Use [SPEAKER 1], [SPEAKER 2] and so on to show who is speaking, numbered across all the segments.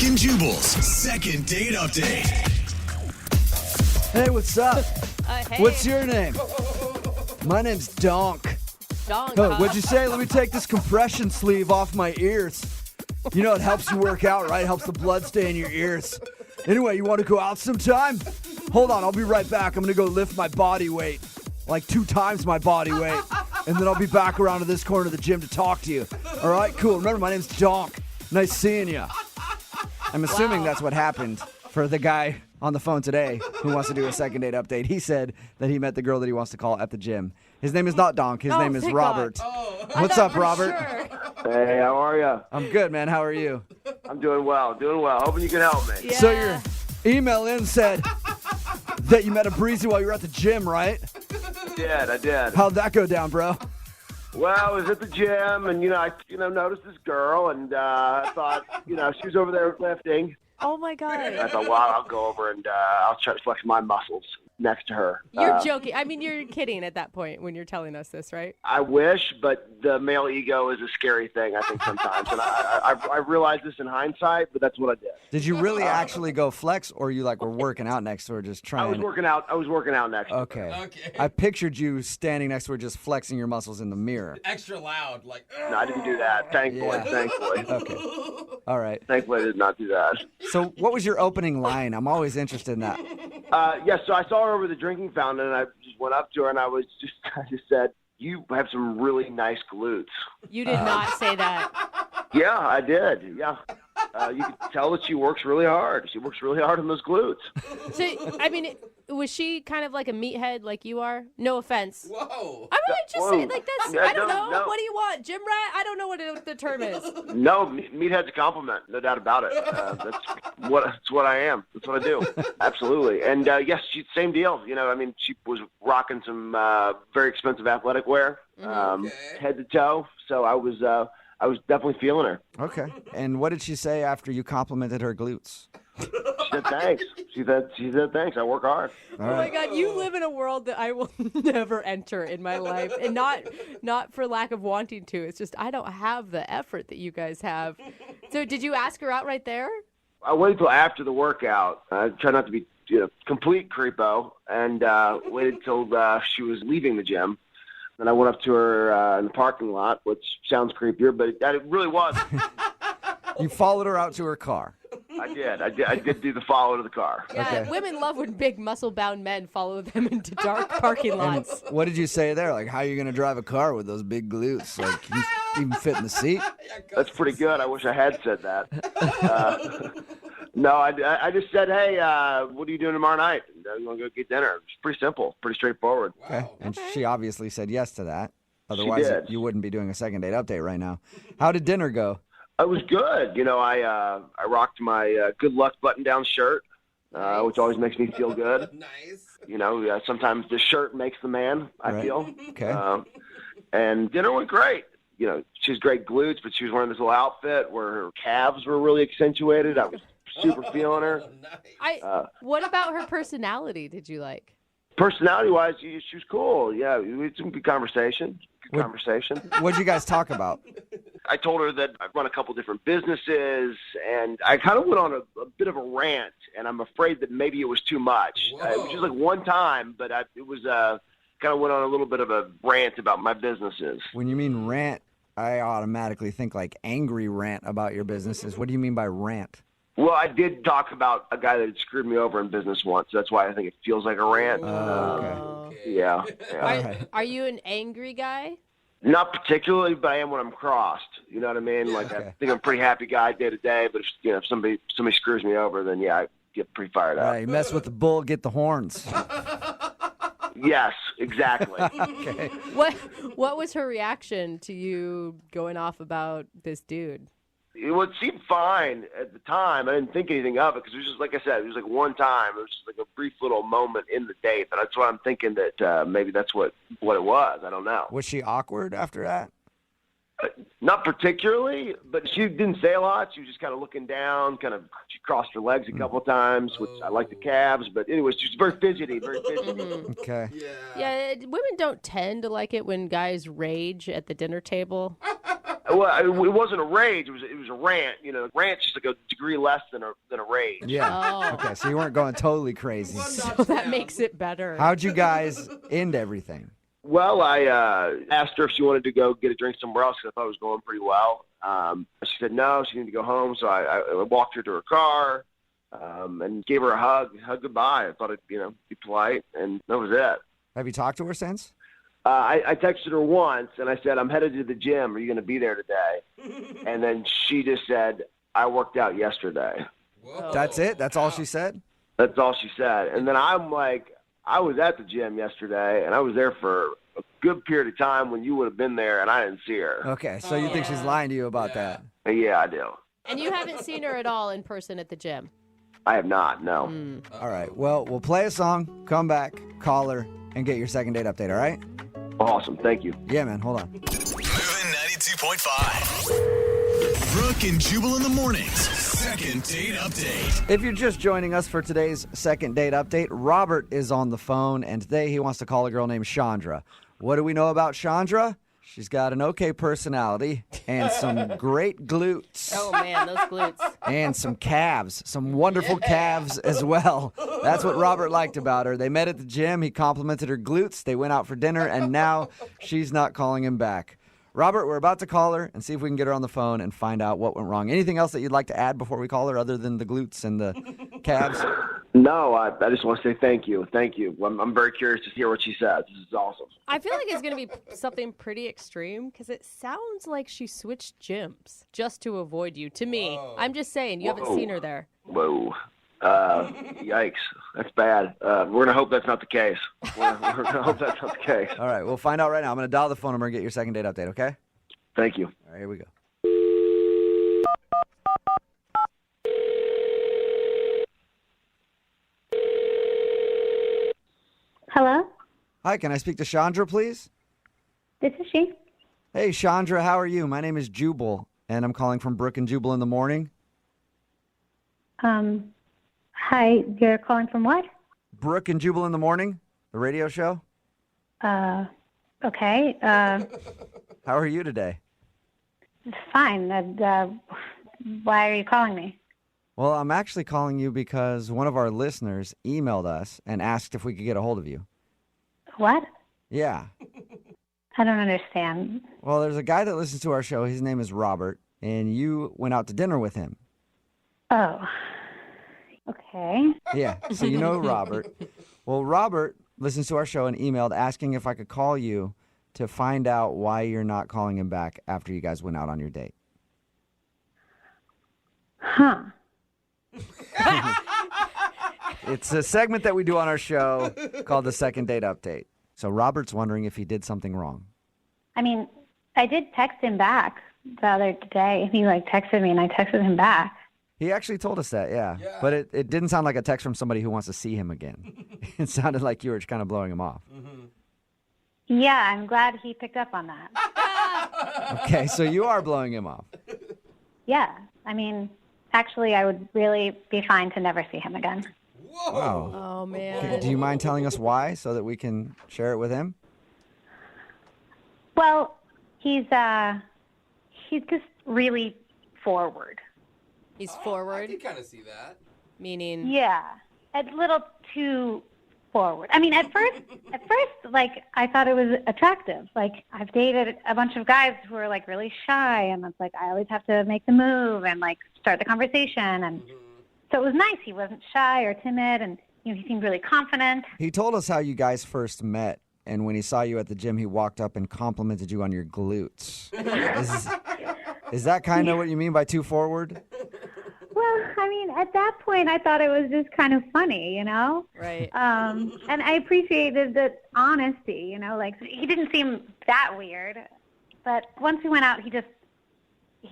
[SPEAKER 1] and Jubal's second date update.
[SPEAKER 2] Hey, what's up?
[SPEAKER 3] Hey.
[SPEAKER 2] What's your name? My name's Donk.
[SPEAKER 3] Donk,
[SPEAKER 2] Oh,
[SPEAKER 3] huh?
[SPEAKER 2] what'd you say? Let me take this compression sleeve off my ears. You know, it helps you work out, right? Helps the blood stay in your ears. Anyway, you want to go out sometime? Hold on, I'll be right back. I'm going to go lift my body weight, like 2 times my body weight. And then I'll be back around to this corner of the gym to talk to you. All right, cool. Remember, my name's Donk. Nice seeing you. I'm assuming that's what happened for the guy on the phone today who wants to do a second date update. He said that he met the girl that he wants to call at the gym. His name is not Donk. His name is
[SPEAKER 3] thank
[SPEAKER 2] Robert.
[SPEAKER 3] God.
[SPEAKER 2] What's up, Robert?
[SPEAKER 3] Sure.
[SPEAKER 4] Hey, how are you?
[SPEAKER 2] I'm good, man. How are you?
[SPEAKER 4] I'm doing well, Hoping you can help me.
[SPEAKER 3] Yeah.
[SPEAKER 2] So your email in said that you met a breezy while you were at the gym, right?
[SPEAKER 4] I did.
[SPEAKER 2] How'd that go down, bro?
[SPEAKER 4] Well, I was at the gym, and I noticed this girl, and I thought, she was over there lifting.
[SPEAKER 3] Oh my
[SPEAKER 4] I
[SPEAKER 3] God.
[SPEAKER 4] thought, well, I'll go over and I'll try to flex my muscles next to her.
[SPEAKER 3] You're joking. I mean, you're kidding at that point when you're telling us this, right?
[SPEAKER 4] I wish, but the male ego is a scary thing, I think, sometimes. And I realized this in hindsight, but that's what I did.
[SPEAKER 2] Did you really actually go flex, or you were working out next to her, just
[SPEAKER 4] I
[SPEAKER 2] trying?
[SPEAKER 4] was working out next to her.
[SPEAKER 2] Okay. I pictured you standing next to her, just flexing your muscles in the mirror.
[SPEAKER 5] Extra loud, like.
[SPEAKER 4] No, I didn't do that. Thankfully.
[SPEAKER 2] Okay. All right.
[SPEAKER 4] Thankfully, I did not do that.
[SPEAKER 2] So, what was your opening line? I'm always interested in that.
[SPEAKER 4] So I saw her over the drinking fountain, and I just went up to her, and I just said, "You have some really nice glutes."
[SPEAKER 3] You did not say that.
[SPEAKER 4] Yeah, I did. Yeah. You can tell that she works really hard. She works really hard on those glutes.
[SPEAKER 3] So, I mean, was she kind of like a meathead like you are? No offense.
[SPEAKER 5] Whoa.
[SPEAKER 3] I mean, just say like that's.
[SPEAKER 4] Yeah,
[SPEAKER 3] I don't know.
[SPEAKER 4] no.
[SPEAKER 3] What do you want, gym rat? I don't know what the term is.
[SPEAKER 4] No, meathead's a compliment, no doubt about it. That's what I am. That's what I do. Absolutely. And yes, same deal. She was rocking some very expensive athletic wear, head to toe. So I was definitely feeling her.
[SPEAKER 2] Okay. And what did she say after you complimented her glutes?
[SPEAKER 4] She said thanks. She said thanks. I work hard.
[SPEAKER 2] All
[SPEAKER 3] Oh my
[SPEAKER 2] right.
[SPEAKER 3] God, you live in a world that I will never enter in my life, and not for lack of wanting to. It's just I don't have the effort that you guys have. So, did you ask her out right there?
[SPEAKER 4] I waited till after the workout. I try not to be complete creepo, and waited till she was leaving the gym. Then I went up to her in the parking lot, which sounds creepier, but it really was.
[SPEAKER 2] You followed her out to her car.
[SPEAKER 4] I did do the follow to the car.
[SPEAKER 3] Yeah,
[SPEAKER 2] Okay.
[SPEAKER 3] women love when big muscle-bound men follow them into dark parking lots.
[SPEAKER 2] What did you say there? Like, how are you going to drive a car with those big glutes? Like, you even fit in the seat?
[SPEAKER 4] That's pretty good. I wish I had said that. No, I just said, hey, what are you doing tomorrow night? You want to go get dinner? It's pretty simple, pretty straightforward.
[SPEAKER 2] Okay. And she obviously said yes to that. Otherwise,
[SPEAKER 4] did.
[SPEAKER 2] you wouldn't be doing a second date update right now. How did dinner go?
[SPEAKER 4] It was good. I rocked my good luck button-down shirt, which always makes me feel good.
[SPEAKER 5] Nice.
[SPEAKER 4] Sometimes the shirt makes the man, I
[SPEAKER 2] Right.
[SPEAKER 4] feel.
[SPEAKER 2] Okay.
[SPEAKER 4] And dinner went great. She has great glutes, but she was wearing this little outfit where her calves were really accentuated. I was super feeling her.
[SPEAKER 5] Nice.
[SPEAKER 3] What about her personality did you like?
[SPEAKER 4] Personality-wise, she was cool. Yeah, we had some good conversation.
[SPEAKER 2] What'd you guys talk about?
[SPEAKER 4] I told her that I run a couple different businesses, and I kind of went on a bit of a rant, and I'm afraid that maybe it was too much. It was just like one time, but it was kind of went on a little bit of a rant about my businesses.
[SPEAKER 2] When you mean rant, I automatically think like angry rant about your businesses. What do you mean by rant?
[SPEAKER 4] Well, I did talk about a guy that had screwed me over in business once. That's why I think it feels like a rant.
[SPEAKER 2] Okay.
[SPEAKER 4] Yeah.
[SPEAKER 3] Are you an angry guy?
[SPEAKER 4] Not particularly, but I am when I'm crossed. You know what I mean? Like, I think I'm a pretty happy guy day to day, but if somebody screws me over, then yeah, I get pretty fired up.
[SPEAKER 2] You mess with the bull, get the horns.
[SPEAKER 4] Yes, exactly.
[SPEAKER 2] Okay.
[SPEAKER 3] What was her reaction to you going off about this dude?
[SPEAKER 4] It seemed fine at the time. I didn't think anything of it because it was just, like I said, it was like one time. It was just like a brief little moment in the date. But that's why I'm thinking that maybe that's what it was. I don't know.
[SPEAKER 2] Was she awkward after that?
[SPEAKER 4] Not particularly, but she didn't say a lot. She was just kind of looking down, she crossed her legs a couple of times, which I like the calves. But anyways, she's very fidgety,
[SPEAKER 2] Okay.
[SPEAKER 3] Yeah, women don't tend to like it when guys rage at the dinner table.
[SPEAKER 4] Well, it wasn't a rage. It was a rant. You know, rant's just like a degree less than a rage.
[SPEAKER 2] Yeah.
[SPEAKER 3] Oh.
[SPEAKER 2] Okay, so you weren't going totally crazy.
[SPEAKER 3] So that makes it better.
[SPEAKER 2] How'd you guys end everything?
[SPEAKER 4] Well, I asked her if she wanted to go get a drink somewhere else because I thought it was going pretty well. She said no, she needed to go home. So I walked her to her car and gave her a hug goodbye. I thought it'd be polite, and that was it.
[SPEAKER 2] Have you talked to her since?
[SPEAKER 4] I texted her once, and I said, I'm headed to the gym. Are you going to be there today? And then she just said, I worked out yesterday.
[SPEAKER 5] Whoa.
[SPEAKER 2] That's it? That's all she said?
[SPEAKER 4] That's all she said. And then I'm like, I was at the gym yesterday, and I was there for a good period of time when you would have been there, and I didn't see her.
[SPEAKER 2] Okay, so you think she's lying to you about that?
[SPEAKER 4] Yeah, I do.
[SPEAKER 3] And you haven't seen her at all in person at the gym?
[SPEAKER 4] I have not, no.
[SPEAKER 2] All right, well, we'll play a song, come back, call her, and get your second date update, all right?
[SPEAKER 4] Awesome, thank you.
[SPEAKER 2] Yeah, man, hold on.
[SPEAKER 1] Moving 92.5. Brooke and Jubal in the mornings. Second date update.
[SPEAKER 2] If you're just joining us for today's second date update, Robert is on the phone, and today he wants to call a girl named Chandra. What do we know about Chandra? She's got an okay personality and some great glutes.
[SPEAKER 3] Oh, man, those glutes.
[SPEAKER 2] And some calves, some wonderful calves as well. That's what Robert liked about her. They met at the gym. He complimented her glutes. They went out for dinner, and now she's not calling him back. Robert, we're about to call her and see if we can get her on the phone and find out what went wrong. Anything else that you'd like to add before we call her other than the glutes and the calves?
[SPEAKER 4] No, I just want to say thank you. Thank you. I'm very curious to hear what she says. This is awesome.
[SPEAKER 3] I feel like it's going to be something pretty extreme because it sounds like she switched gyms just to avoid you. To me, I'm just saying, you haven't seen her there.
[SPEAKER 4] Whoa. Yikes. That's bad. We're going to hope that's not the case. We're going to hope that's not the case.
[SPEAKER 2] All right, we'll find out right now. I'm going to dial the phone number and get your second date update, okay?
[SPEAKER 4] Thank you.
[SPEAKER 2] All right, here we go.
[SPEAKER 6] Hello,
[SPEAKER 2] Hi, can I speak to Chandra, please?
[SPEAKER 6] this is she.
[SPEAKER 2] Hey, Chandra, how are you? My name is Jubal, and I'm calling from Brooke and Jubal in the morning.
[SPEAKER 6] Hi, you're calling from what?
[SPEAKER 2] Brooke and Jubal in the morning, the radio show.
[SPEAKER 6] Okay,
[SPEAKER 2] How are you today?
[SPEAKER 6] fine. Why are you calling me?
[SPEAKER 2] Well, I'm actually calling you because one of our listeners emailed us and asked if we could get a hold of you.
[SPEAKER 6] What?
[SPEAKER 2] Yeah.
[SPEAKER 6] I don't understand.
[SPEAKER 2] Well, there's a guy that listens to our show. His name is Robert, and you went out to dinner with him.
[SPEAKER 6] Oh, okay.
[SPEAKER 2] Yeah, so you know Robert. Well, Robert listens to our show and emailed asking if I could call you to find out why you're not calling him back after you guys went out on your date.
[SPEAKER 6] Huh.
[SPEAKER 2] It's a segment that we do on our show called the Second Date Update. So Robert's wondering if he did something wrong.
[SPEAKER 6] I mean, I did text him back the other day. He texted me, and I texted him back.
[SPEAKER 2] He actually told us that, yeah. But it didn't sound like a text from somebody who wants to see him again. It sounded like you were kind of blowing him off.
[SPEAKER 6] Yeah, I'm glad he picked up on that.
[SPEAKER 2] Okay, so you are blowing him off.
[SPEAKER 6] Yeah, I mean, actually, I would really be fine to never see him again.
[SPEAKER 2] Wow.
[SPEAKER 3] Oh, man.
[SPEAKER 2] Okay, do you mind telling us why so that we can share it with him?
[SPEAKER 6] Well, he's just really forward.
[SPEAKER 3] He's
[SPEAKER 5] I
[SPEAKER 3] forward,
[SPEAKER 5] can kind of see that.
[SPEAKER 3] meaning...
[SPEAKER 6] Yeah, a little too forward. I mean, at first, I thought it was attractive. I've dated a bunch of guys who are really shy, and it's I always have to make the move and start the conversation, and so it was nice. He wasn't shy or timid, and he seemed really confident.
[SPEAKER 2] He told us how you guys first met, and when he saw you at the gym, he walked up and complimented you on your glutes. Is that kind of what you mean by too forward?
[SPEAKER 6] Well, I mean, at that point, I thought it was just kind of funny,
[SPEAKER 3] Right.
[SPEAKER 6] And I appreciated the honesty, he didn't seem that weird, but once we went out, he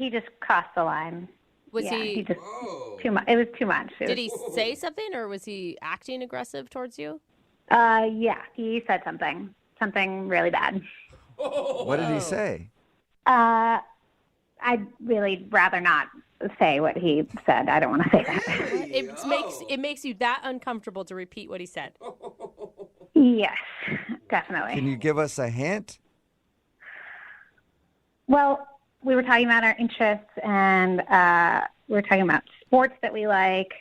[SPEAKER 6] just crossed the line.
[SPEAKER 3] Was
[SPEAKER 6] Yeah,
[SPEAKER 3] he...
[SPEAKER 6] just
[SPEAKER 5] Whoa.
[SPEAKER 6] too much. It was too much.
[SPEAKER 3] Did he say something, or was he acting aggressive towards you?
[SPEAKER 6] Yeah, he said something really bad.
[SPEAKER 2] What did he say?
[SPEAKER 6] I'd really rather not say what he said. I don't want to say that.
[SPEAKER 3] It makes you that uncomfortable to repeat what he said.
[SPEAKER 6] Yes, definitely.
[SPEAKER 2] Can you give us a hint?
[SPEAKER 6] Well, we were talking about our interests, and we were talking about sports that we like,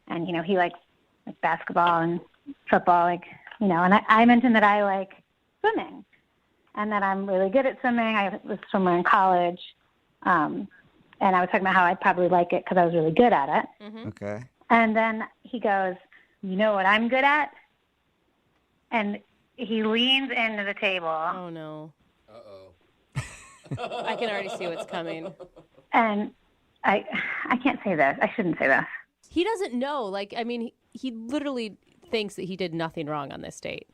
[SPEAKER 6] and, he likes like basketball and football, and I mentioned that I like swimming and that I'm really good at swimming. I was a swimmer in college, and I was talking about how I'd probably like it because I was really good at it.
[SPEAKER 3] Mm-hmm.
[SPEAKER 2] Okay.
[SPEAKER 6] And then he goes, you know what I'm good at? And he leans into the table.
[SPEAKER 3] Oh, no.
[SPEAKER 5] Uh-oh.
[SPEAKER 3] I can already see what's coming.
[SPEAKER 6] And I can't say this. I shouldn't say this.
[SPEAKER 3] He doesn't know. He literally thinks that he did nothing wrong on this date.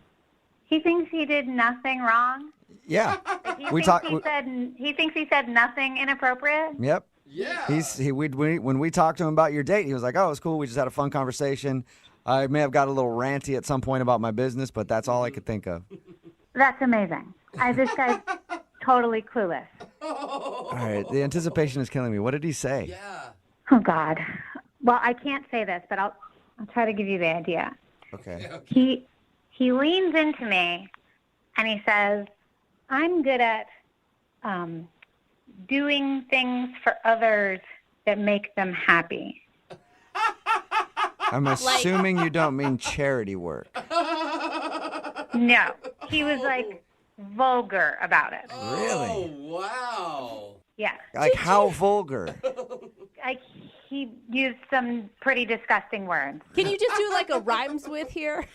[SPEAKER 6] He thinks he did nothing wrong.
[SPEAKER 2] Yeah.
[SPEAKER 6] He thinks he said nothing inappropriate.
[SPEAKER 2] Yep.
[SPEAKER 5] Yeah.
[SPEAKER 2] When we talked to him about your date, he was like, "Oh, it was cool. We just had a fun conversation. I may have got a little ranty at some point about my business, but that's all I could think of."
[SPEAKER 6] That's amazing. This guy's totally clueless.
[SPEAKER 2] All right. The anticipation is killing me. What did he say?
[SPEAKER 5] Yeah.
[SPEAKER 6] Oh God. Well, I can't say this, but I'll try to give you the idea.
[SPEAKER 2] Okay.
[SPEAKER 6] He leans into me and he says, "I'm good at doing things for others that make them happy."
[SPEAKER 2] I'm assuming you don't mean charity work.
[SPEAKER 6] No, he was like vulgar about it.
[SPEAKER 2] Really?
[SPEAKER 5] Oh, wow.
[SPEAKER 6] Yeah,
[SPEAKER 2] Like how vulgar?
[SPEAKER 6] he used some pretty disgusting words.
[SPEAKER 3] Can you just do like a rhymes with here?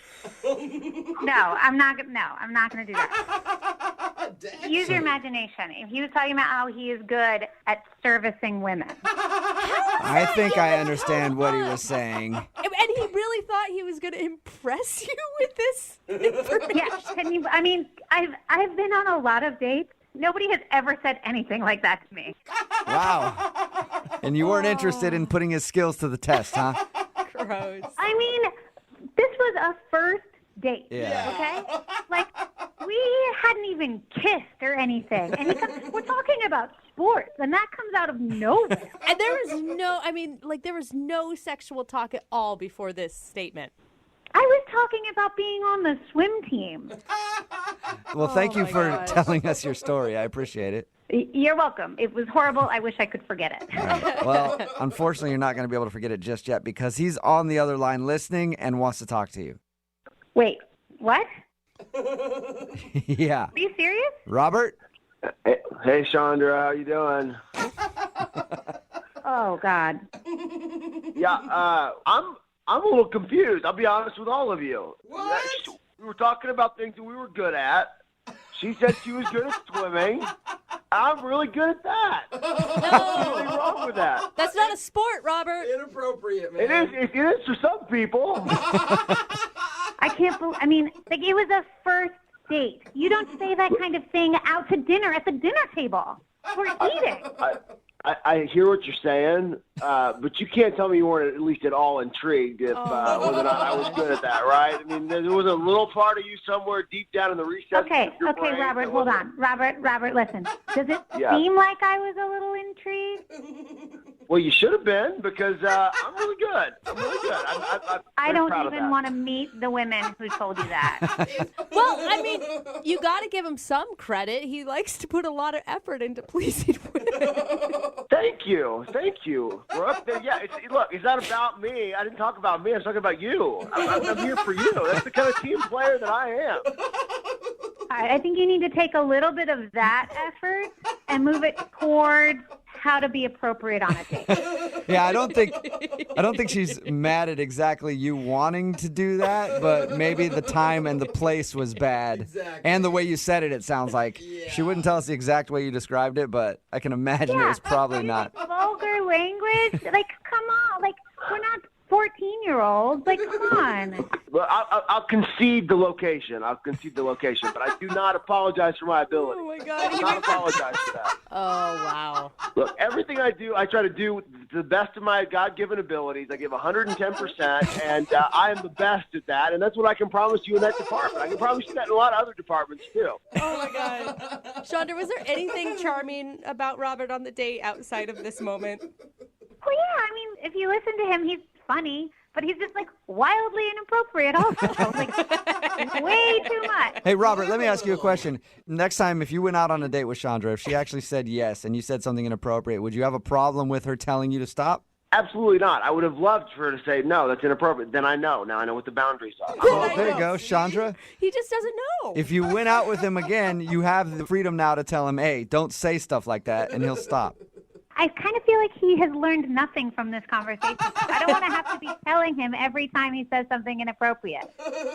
[SPEAKER 6] No, I'm not going to do that.
[SPEAKER 5] Dang.
[SPEAKER 6] Use your imagination. If he was talking about how he is good at servicing women.
[SPEAKER 2] I think I understand what he was saying.
[SPEAKER 3] And he really thought he was going to impress you with this information.
[SPEAKER 6] Yeah, I've been on a lot of dates. Nobody has ever said anything like that to me.
[SPEAKER 2] Wow. And you weren't interested in putting his skills to the test, huh?
[SPEAKER 3] Gross.
[SPEAKER 6] This was a first date.
[SPEAKER 2] Yeah.
[SPEAKER 6] Okay? Like, we hadn't even kissed or anything. And we're talking about sports, and that comes out of nowhere.
[SPEAKER 3] And there was no sexual talk at all before this statement.
[SPEAKER 6] I was talking about being on the swim team.
[SPEAKER 2] Well, thank you
[SPEAKER 3] my
[SPEAKER 2] for
[SPEAKER 3] gosh.
[SPEAKER 2] telling us your story. I appreciate it.
[SPEAKER 6] You're welcome. It was horrible. I wish I could forget it.
[SPEAKER 2] All right. Well, unfortunately, you're not going to be able to forget it just yet because he's on the other line listening and wants to talk to you.
[SPEAKER 6] Wait, what?
[SPEAKER 2] Yeah.
[SPEAKER 6] Are you serious?
[SPEAKER 2] Robert?
[SPEAKER 4] Hey, Chandra, how you doing?
[SPEAKER 6] Oh, God.
[SPEAKER 4] Yeah, I'm a little confused. I'll be honest with all of you.
[SPEAKER 5] What?
[SPEAKER 4] We were talking about things that we were good at. She said she was good at swimming. I'm really good at that. What's really wrong with that?
[SPEAKER 3] That's not a sport, Robert.
[SPEAKER 5] Inappropriate, man.
[SPEAKER 4] It is for some people.
[SPEAKER 6] I can't believe, it was a first date. You don't say that kind of thing out to dinner at the dinner table. We're eating.
[SPEAKER 4] I hear what you're saying, but you can't tell me you weren't at least at all intrigued if whether or not I was good at that, right? I mean, there was a little part of you somewhere deep down in the recesses
[SPEAKER 6] Okay,
[SPEAKER 4] of your brain
[SPEAKER 6] Robert,
[SPEAKER 4] that
[SPEAKER 6] hold
[SPEAKER 4] was-
[SPEAKER 6] on. Robert, listen. Does it
[SPEAKER 4] Yeah.
[SPEAKER 6] seem like I was a little intrigued?
[SPEAKER 4] Well, you should have been because I'm really good. I'm really good. I'm
[SPEAKER 6] I
[SPEAKER 4] very
[SPEAKER 6] don't
[SPEAKER 4] proud of
[SPEAKER 6] even
[SPEAKER 4] that.
[SPEAKER 6] want to meet the women who told you that.
[SPEAKER 3] Well, you got to give him some credit. He likes to put a lot of effort into pleasing women.
[SPEAKER 4] Thank you. We're up there. Yeah, look, it's not about me. I didn't talk about me. I was talking about you. I'm here for you. That's the kind of team player that I am.
[SPEAKER 6] All right, I think you need to take a little bit of that effort and move it towards how to be appropriate on a date.
[SPEAKER 2] Yeah, I don't think she's mad at exactly you wanting to do that, but maybe the time and the place was bad.
[SPEAKER 5] Exactly.
[SPEAKER 2] And the way you said it sounds like she wouldn't tell us the exact way you described it, but I can imagine it was probably not.
[SPEAKER 6] Vulgar language? Like, come on. Like, we're not 14-year-olds. Like, come on.
[SPEAKER 4] Well, I'll concede the location. But I do not apologize for my ability.
[SPEAKER 3] Oh, my
[SPEAKER 4] I
[SPEAKER 3] God.
[SPEAKER 4] do not apologize for that.
[SPEAKER 3] Oh, wow.
[SPEAKER 4] Look, everything I do, I try to do to the best of my God-given abilities. I give 110%, and I am the best at that, and that's what I can promise you in that department. I can promise you that in a lot of other departments, too.
[SPEAKER 3] Oh, my God. Chandra, was there anything charming about Robert on the date outside of this moment?
[SPEAKER 6] Well, yeah, if you listen to him, he's funny. but he's just like wildly inappropriate also. Like way too much.
[SPEAKER 2] Hey, Robert, let me ask you a question. Next time, if you went out on a date with Chandra, if she actually said yes and you said something inappropriate, would you have a problem with her telling you to stop?
[SPEAKER 4] Absolutely not. I would have loved for her to say, no, that's inappropriate. Then I know. Now I know what the boundaries are.
[SPEAKER 2] Oh, there you go, Chandra.
[SPEAKER 3] He just doesn't know.
[SPEAKER 2] If you went out with him again, you have the freedom now to tell him, hey, don't say stuff like that, and he'll stop.
[SPEAKER 6] I kind of feel like he has learned nothing from this conversation. I don't want to have to be telling him every time he says something inappropriate.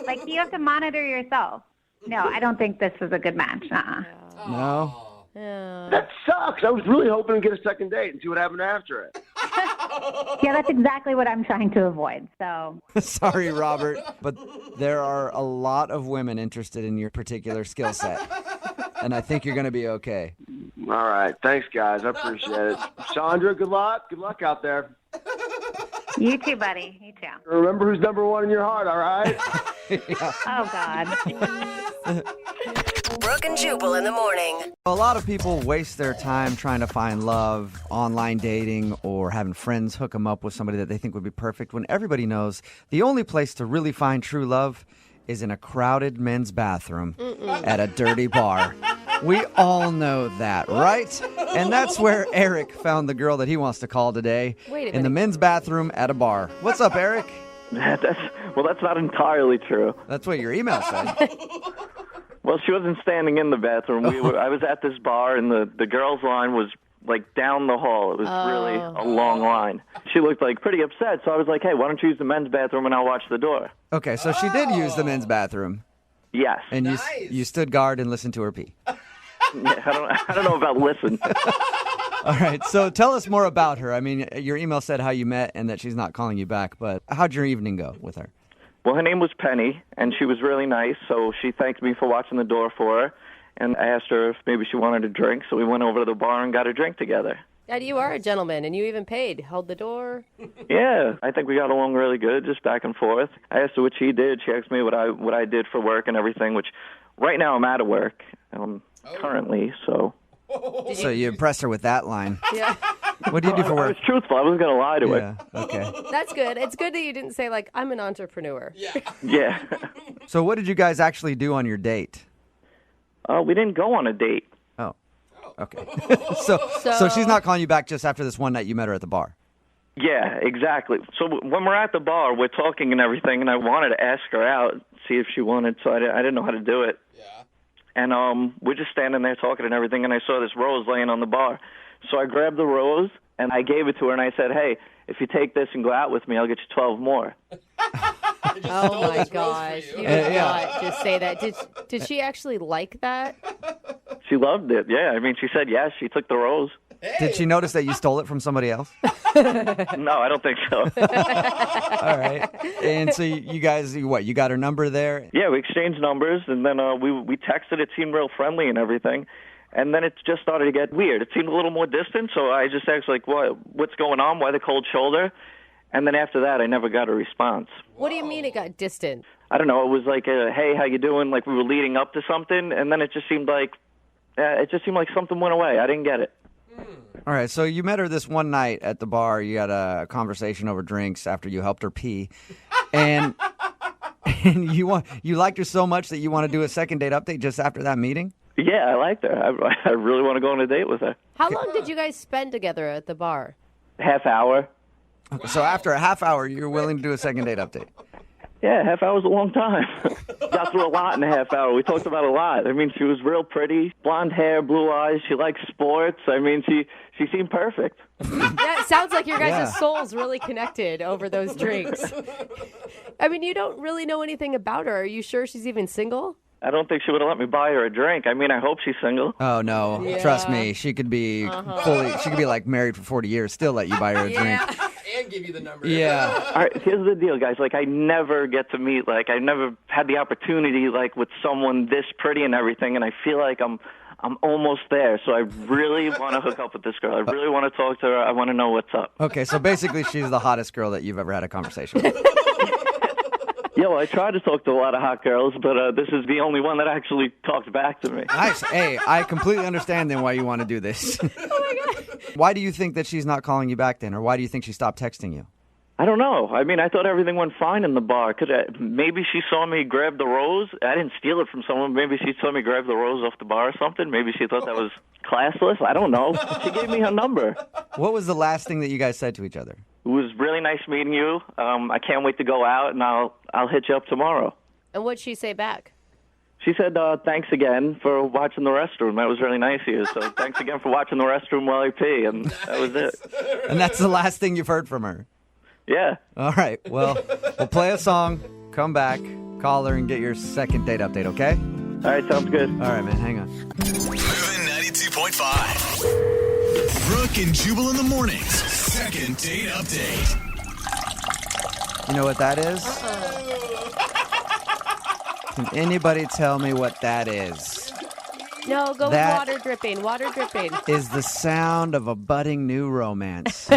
[SPEAKER 6] Like, you have to monitor yourself. No, I don't think this was a good match.
[SPEAKER 2] No?
[SPEAKER 3] Yeah.
[SPEAKER 4] That sucks. I was really hoping to get a second date and see what happened after it.
[SPEAKER 6] Yeah, that's exactly what I'm trying to avoid. So
[SPEAKER 2] Sorry, Robert, but there are a lot of women interested in your particular skill set, and I think you're going to be okay.
[SPEAKER 4] All right. Thanks, guys. I appreciate it. Chandra, good luck. Good luck out there.
[SPEAKER 6] you too, buddy. You too.
[SPEAKER 4] Remember who's number one in your heart, all right?
[SPEAKER 6] Oh, God.
[SPEAKER 7] Brooke and Jubal in the morning.
[SPEAKER 2] A lot of people waste their time trying to find love, online dating, or having friends hook them up with somebody that they think would be perfect, when everybody knows the only place to really find true love is in a crowded men's bathroom at a dirty bar. We all know that, right? And that's where Eric found the girl that he wants to call today.
[SPEAKER 3] Wait a
[SPEAKER 2] in the
[SPEAKER 3] minute.
[SPEAKER 2] men's bathroom at a bar. What's up, Eric?
[SPEAKER 8] That's not entirely true.
[SPEAKER 2] That's what your email said.
[SPEAKER 8] Well, she wasn't standing in the bathroom. I was at this bar, and the girls' line was like down the hall. It was really a long line. She looked like pretty upset, so I was like, hey, why don't you use the men's bathroom and I'll watch the door?
[SPEAKER 2] Okay, so she did use the men's bathroom,
[SPEAKER 8] Yes.
[SPEAKER 2] and
[SPEAKER 5] Nice.
[SPEAKER 2] you stood guard and listened to her pee.
[SPEAKER 8] Yeah, I don't know about listen.
[SPEAKER 2] All right, so tell us more about her. I mean, your email said how you met and that she's not calling you back, but how'd your evening go with her?
[SPEAKER 8] Well, her name was Penny, and she was really nice, so she thanked me for watching the door for her, and I asked her if maybe she wanted a drink, so we went over to the bar and got a drink together.
[SPEAKER 3] And you are a gentleman, and you even paid. Held the door.
[SPEAKER 8] Yeah, I think we got along really good, just back and forth. I asked her what she did. She asked me what I did for work and everything, which right now I'm out of work currently, so...
[SPEAKER 2] So you impressed her with that line.
[SPEAKER 3] Yeah.
[SPEAKER 2] What do you do for
[SPEAKER 8] I
[SPEAKER 2] work?
[SPEAKER 8] was truthful. I wasn't going to lie to her.
[SPEAKER 2] Yeah, okay.
[SPEAKER 3] That's good. It's good that you didn't say, like, I'm an entrepreneur.
[SPEAKER 5] Yeah.
[SPEAKER 8] Yeah.
[SPEAKER 2] So what did you guys actually do on your date?
[SPEAKER 8] We didn't go on a date.
[SPEAKER 2] Oh, okay. So she's not calling you back just after this one night you met her at the bar?
[SPEAKER 8] Yeah, exactly. So when we're at the bar, we're talking and everything, and I wanted to ask her out, see if she wanted, so I didn't know how to do it.
[SPEAKER 5] Yeah.
[SPEAKER 8] And we're just standing there talking and everything, and I saw this rose laying on the bar. So I grabbed the rose, and I gave it to her, and I said, hey, if you take this and go out with me, I'll get you 12 more.
[SPEAKER 3] Oh, my gosh. You did
[SPEAKER 2] Yeah.
[SPEAKER 3] not just say that. Did she actually like that?
[SPEAKER 8] She loved it, yeah. I mean, she said yes. She took the rose.
[SPEAKER 2] Did she notice that you stole it from somebody else?
[SPEAKER 8] No, I don't think so.
[SPEAKER 2] All right. And so you guys, you got her number there?
[SPEAKER 8] Yeah, we exchanged numbers, and then we texted. It seemed real friendly and everything. And then it just started to get weird. It seemed a little more distant, so I just asked, like, what's going on? Why the cold shoulder? And then after that, I never got a response.
[SPEAKER 3] What do you mean it got distant?
[SPEAKER 8] I don't know. It was like, hey, how you doing? Like we were leading up to something, and then it just seemed like something went away. I didn't get it.
[SPEAKER 2] All right, so you met her this one night at the bar. You had a conversation over drinks after you helped her pee. And you liked her so much that you want to do a second date update just after that meeting?
[SPEAKER 8] Yeah, I liked her. I really want to go on a date with her.
[SPEAKER 3] How long did you guys spend together at the bar?
[SPEAKER 8] Half hour.
[SPEAKER 2] So after a half hour, you're willing to do a second date update?
[SPEAKER 8] Yeah, half hour's a long time. Got through a lot in a half hour. We talked about a lot. I mean, she was real pretty, blonde hair, blue eyes. She likes sports. I mean, she seemed perfect.
[SPEAKER 3] Yeah, it sounds like your guys'
[SPEAKER 2] Yeah.
[SPEAKER 3] souls really connected over those drinks. I mean, you don't really know anything about her. Are you sure she's even single?
[SPEAKER 8] I don't think she would have let me buy her a drink. I mean, I hope she's single.
[SPEAKER 2] Oh, no.
[SPEAKER 3] Yeah.
[SPEAKER 2] Trust me. She could be she could be like married for 40 years, still let you buy her a drink.
[SPEAKER 5] And give you the number.
[SPEAKER 2] Yeah.
[SPEAKER 8] All right, here's the deal, guys. Like, I never get to meet, I never had the opportunity, with someone this pretty and everything, and I feel like I'm almost there. So I really want to hook up with this girl. I really want to talk to her. I want to know what's up.
[SPEAKER 2] Okay, so basically she's the hottest girl that you've ever had a conversation with.
[SPEAKER 8] Yeah, well, I tried to talk to a lot of hot girls, but this is the only one that actually talked back to me.
[SPEAKER 2] Nice. Hey, I completely understand then why you want to do this. Oh, my God. Why do you think that she's not calling you back then, or why do you think she stopped texting you?
[SPEAKER 8] I don't know. I mean, I thought everything went fine in the bar. Maybe she saw me grab the rose. I didn't steal it from someone. Maybe she saw me grab the rose off the bar or something. Maybe she thought that was classless. I don't know. She gave me her number.
[SPEAKER 9] What was the last thing that you guys said to each other?
[SPEAKER 8] It was really nice meeting you. I can't wait to go out, and I'll hit you up tomorrow.
[SPEAKER 3] And what'd she say back?
[SPEAKER 8] She said, thanks again for watching the restroom. That was really nice of you. So thanks again for watching the restroom while I pee. And that was it.
[SPEAKER 9] And that's the last thing you've heard from her?
[SPEAKER 8] Yeah.
[SPEAKER 9] All right. Well, we'll play a song, come back, call her, and get your second date update, okay?
[SPEAKER 8] All right, sounds good.
[SPEAKER 9] All right, man. Hang on.
[SPEAKER 1] Moving 92.5. Brooke and Jubal in the mornings. Second date update.
[SPEAKER 9] You know what that is? Can anybody tell me what that is?
[SPEAKER 3] No, go
[SPEAKER 9] That-
[SPEAKER 3] with water dripping. Water dripping.
[SPEAKER 9] Is the sound of a budding new romance.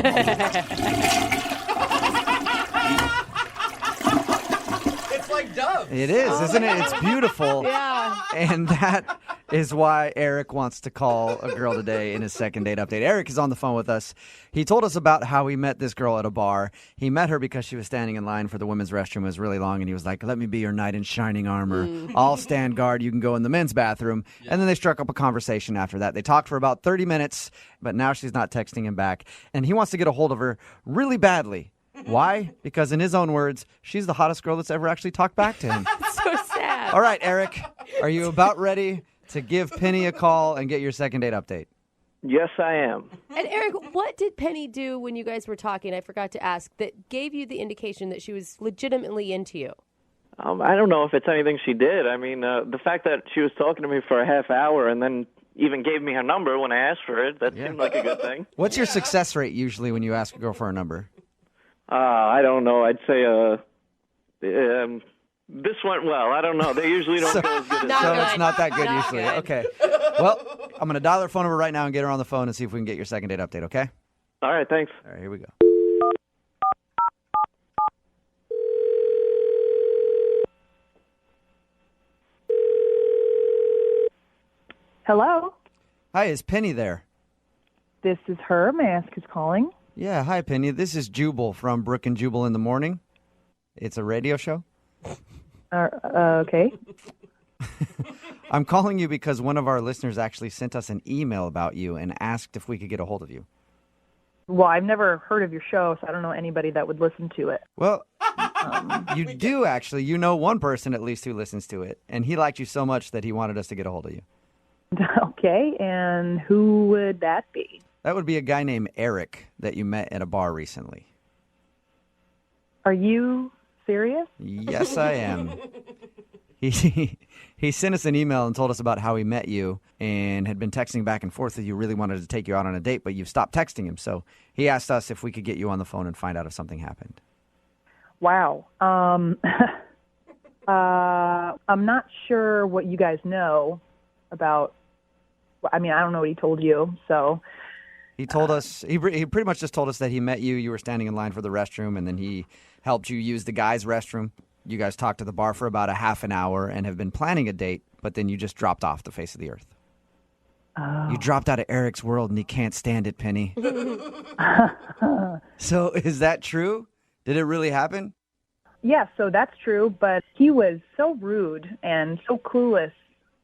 [SPEAKER 5] It's like Dove.
[SPEAKER 9] It is, isn't it? It's beautiful.
[SPEAKER 3] Yeah.
[SPEAKER 9] And that is why Eric wants to call a girl today in his second date update. Eric is on the phone with us. He told us about how he met this girl at a bar. He met her because she was standing in line for the women's restroom. It was really long, and he was like, let me be your knight in shining armor. I'll stand guard. You can go in the men's bathroom. And then they struck up a conversation after that. They talked for about 30 minutes, but now she's not texting him back. And he wants to get a hold of her really badly. Why? Because in his own words, she's the hottest girl that's ever actually talked back to him.
[SPEAKER 3] So sad.
[SPEAKER 9] All right, Eric, are you about ready to give Penny a call and get your second date update?
[SPEAKER 8] Yes, I am.
[SPEAKER 3] And Eric, what did Penny do when you guys were talking? I forgot to ask. That gave you the indication that she was legitimately into you.
[SPEAKER 8] I don't know if it's anything she did. I mean, the fact that she was talking to me for a half hour and then even gave me her number when I asked for it, that seemed like a good thing.
[SPEAKER 9] What's your success rate usually when you ask a girl for a number?
[SPEAKER 8] I don't know. I'd say this went well. I don't know. They usually don't go as good as
[SPEAKER 9] So
[SPEAKER 3] good.
[SPEAKER 9] it's not that good
[SPEAKER 3] Not
[SPEAKER 9] usually.
[SPEAKER 3] good.
[SPEAKER 9] Okay. Well, I'm going to dial her phone number right now and get her on the phone and see if we can get your second date update, okay?
[SPEAKER 8] All right, thanks.
[SPEAKER 9] All right, here we go.
[SPEAKER 10] Hello,
[SPEAKER 9] Hi, is Penny there?
[SPEAKER 10] this is her. May I ask who's calling?
[SPEAKER 9] Yeah, hi, Penny. This is Jubal from Brooke and Jubal in the morning. It's a radio show.
[SPEAKER 10] Okay.
[SPEAKER 9] I'm calling you because one of our listeners actually sent us an email about you and asked if we could get a hold of you.
[SPEAKER 10] Well, I've never heard of your show, so I don't know anybody that would listen to it.
[SPEAKER 9] Well, you do actually. You know one person at least who listens to it, and he liked you so much that he wanted us to get a hold of you.
[SPEAKER 10] Okay, and who would that be?
[SPEAKER 9] That would be a guy named Eric that you met at a bar recently.
[SPEAKER 10] Are you serious?
[SPEAKER 9] Yes, I am. He sent us an email and told us about how he met you and had been texting back and forth with you, really wanted to take you out on a date, but you've stopped texting him. So he asked us if we could get you on the phone and find out if something happened.
[SPEAKER 10] Wow. I'm not sure what you guys know about. I mean, I don't know what he told you, so.
[SPEAKER 9] He told us, he pretty much just told us that he met you, you were standing in line for the restroom, and then he helped you use the guy's restroom. You guys talked to the bar for about a half an hour and have been planning a date, but then you just dropped off the face of the earth.
[SPEAKER 10] Oh.
[SPEAKER 9] You dropped out of Eric's world and he can't stand it, Penny. So is that true? Did it really happen?
[SPEAKER 10] Yeah, so that's true, but he was so rude and so clueless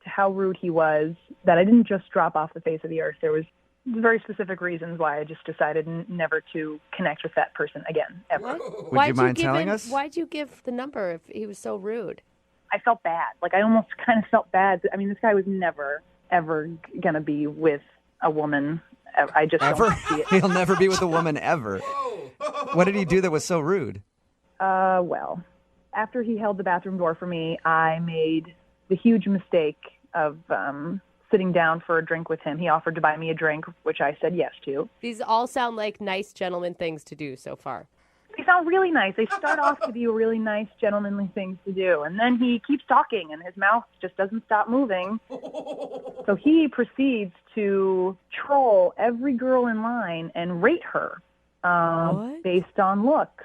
[SPEAKER 10] to how rude he was that I didn't just drop off the face of the earth. There was very specific reasons why I just decided never to connect with that person again, ever.
[SPEAKER 9] Would you mind telling us?
[SPEAKER 3] Why'd you give the number if he was so rude?
[SPEAKER 10] I felt bad. Like, I almost kind of felt bad. I mean, this guy was never, ever going to be with a woman. I just
[SPEAKER 9] Ever?
[SPEAKER 10] don't see it.
[SPEAKER 9] He'll never be with a woman ever. What did he do that was so rude?
[SPEAKER 10] Well, after he held the bathroom door for me, I made the huge mistake of sitting down for a drink with him. He offered to buy me a drink, which I said yes to.
[SPEAKER 3] These all sound like nice gentleman things to do so far.
[SPEAKER 10] They sound really nice. They start off to be really nice, gentlemanly things to do. And then he keeps talking, and his mouth just doesn't stop moving. So he proceeds to troll every girl in line and rate her based on looks,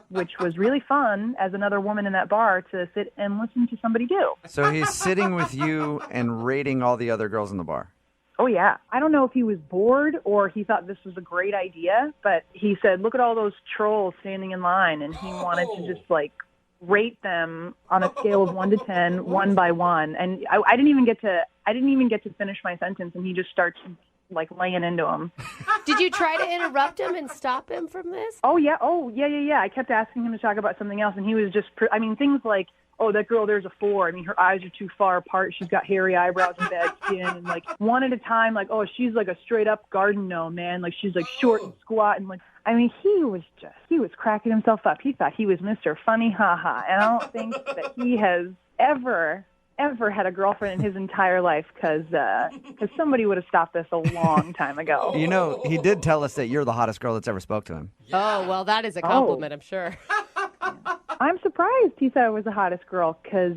[SPEAKER 10] which was really fun as another woman in that bar to sit and listen to somebody do.
[SPEAKER 9] So he's sitting with you and rating all the other girls in the bar.
[SPEAKER 10] Oh, yeah. I don't know if he was bored or he thought this was a great idea, but he said, look at all those trolls standing in line, and he wanted to just, like, rate them on a scale of 1 to 10, one by one. And I didn't even get to finish my sentence, and he just starts, like, laying into him.
[SPEAKER 3] Did you try to interrupt him and stop him from this?
[SPEAKER 10] Oh, yeah. I kept asking him to talk about something else, and he was just, things like, oh, that girl, there's a 4. I mean, her eyes are too far apart. She's got hairy eyebrows and bad skin. And, like, one at a time, like, oh, she's like a straight-up garden gnome, man. Like, she's, like, short and squat. And, like, I mean, he was cracking himself up. He thought he was Mr. Funny Ha-Ha. And I don't think that he has ever had a girlfriend in his entire life because somebody would have stopped this a long time ago.
[SPEAKER 9] You know, he did tell us that you're the hottest girl that's ever spoke to him.
[SPEAKER 3] Yeah. Oh, well, that is a compliment, I'm sure.
[SPEAKER 10] I'm surprised he said I was the hottest girl because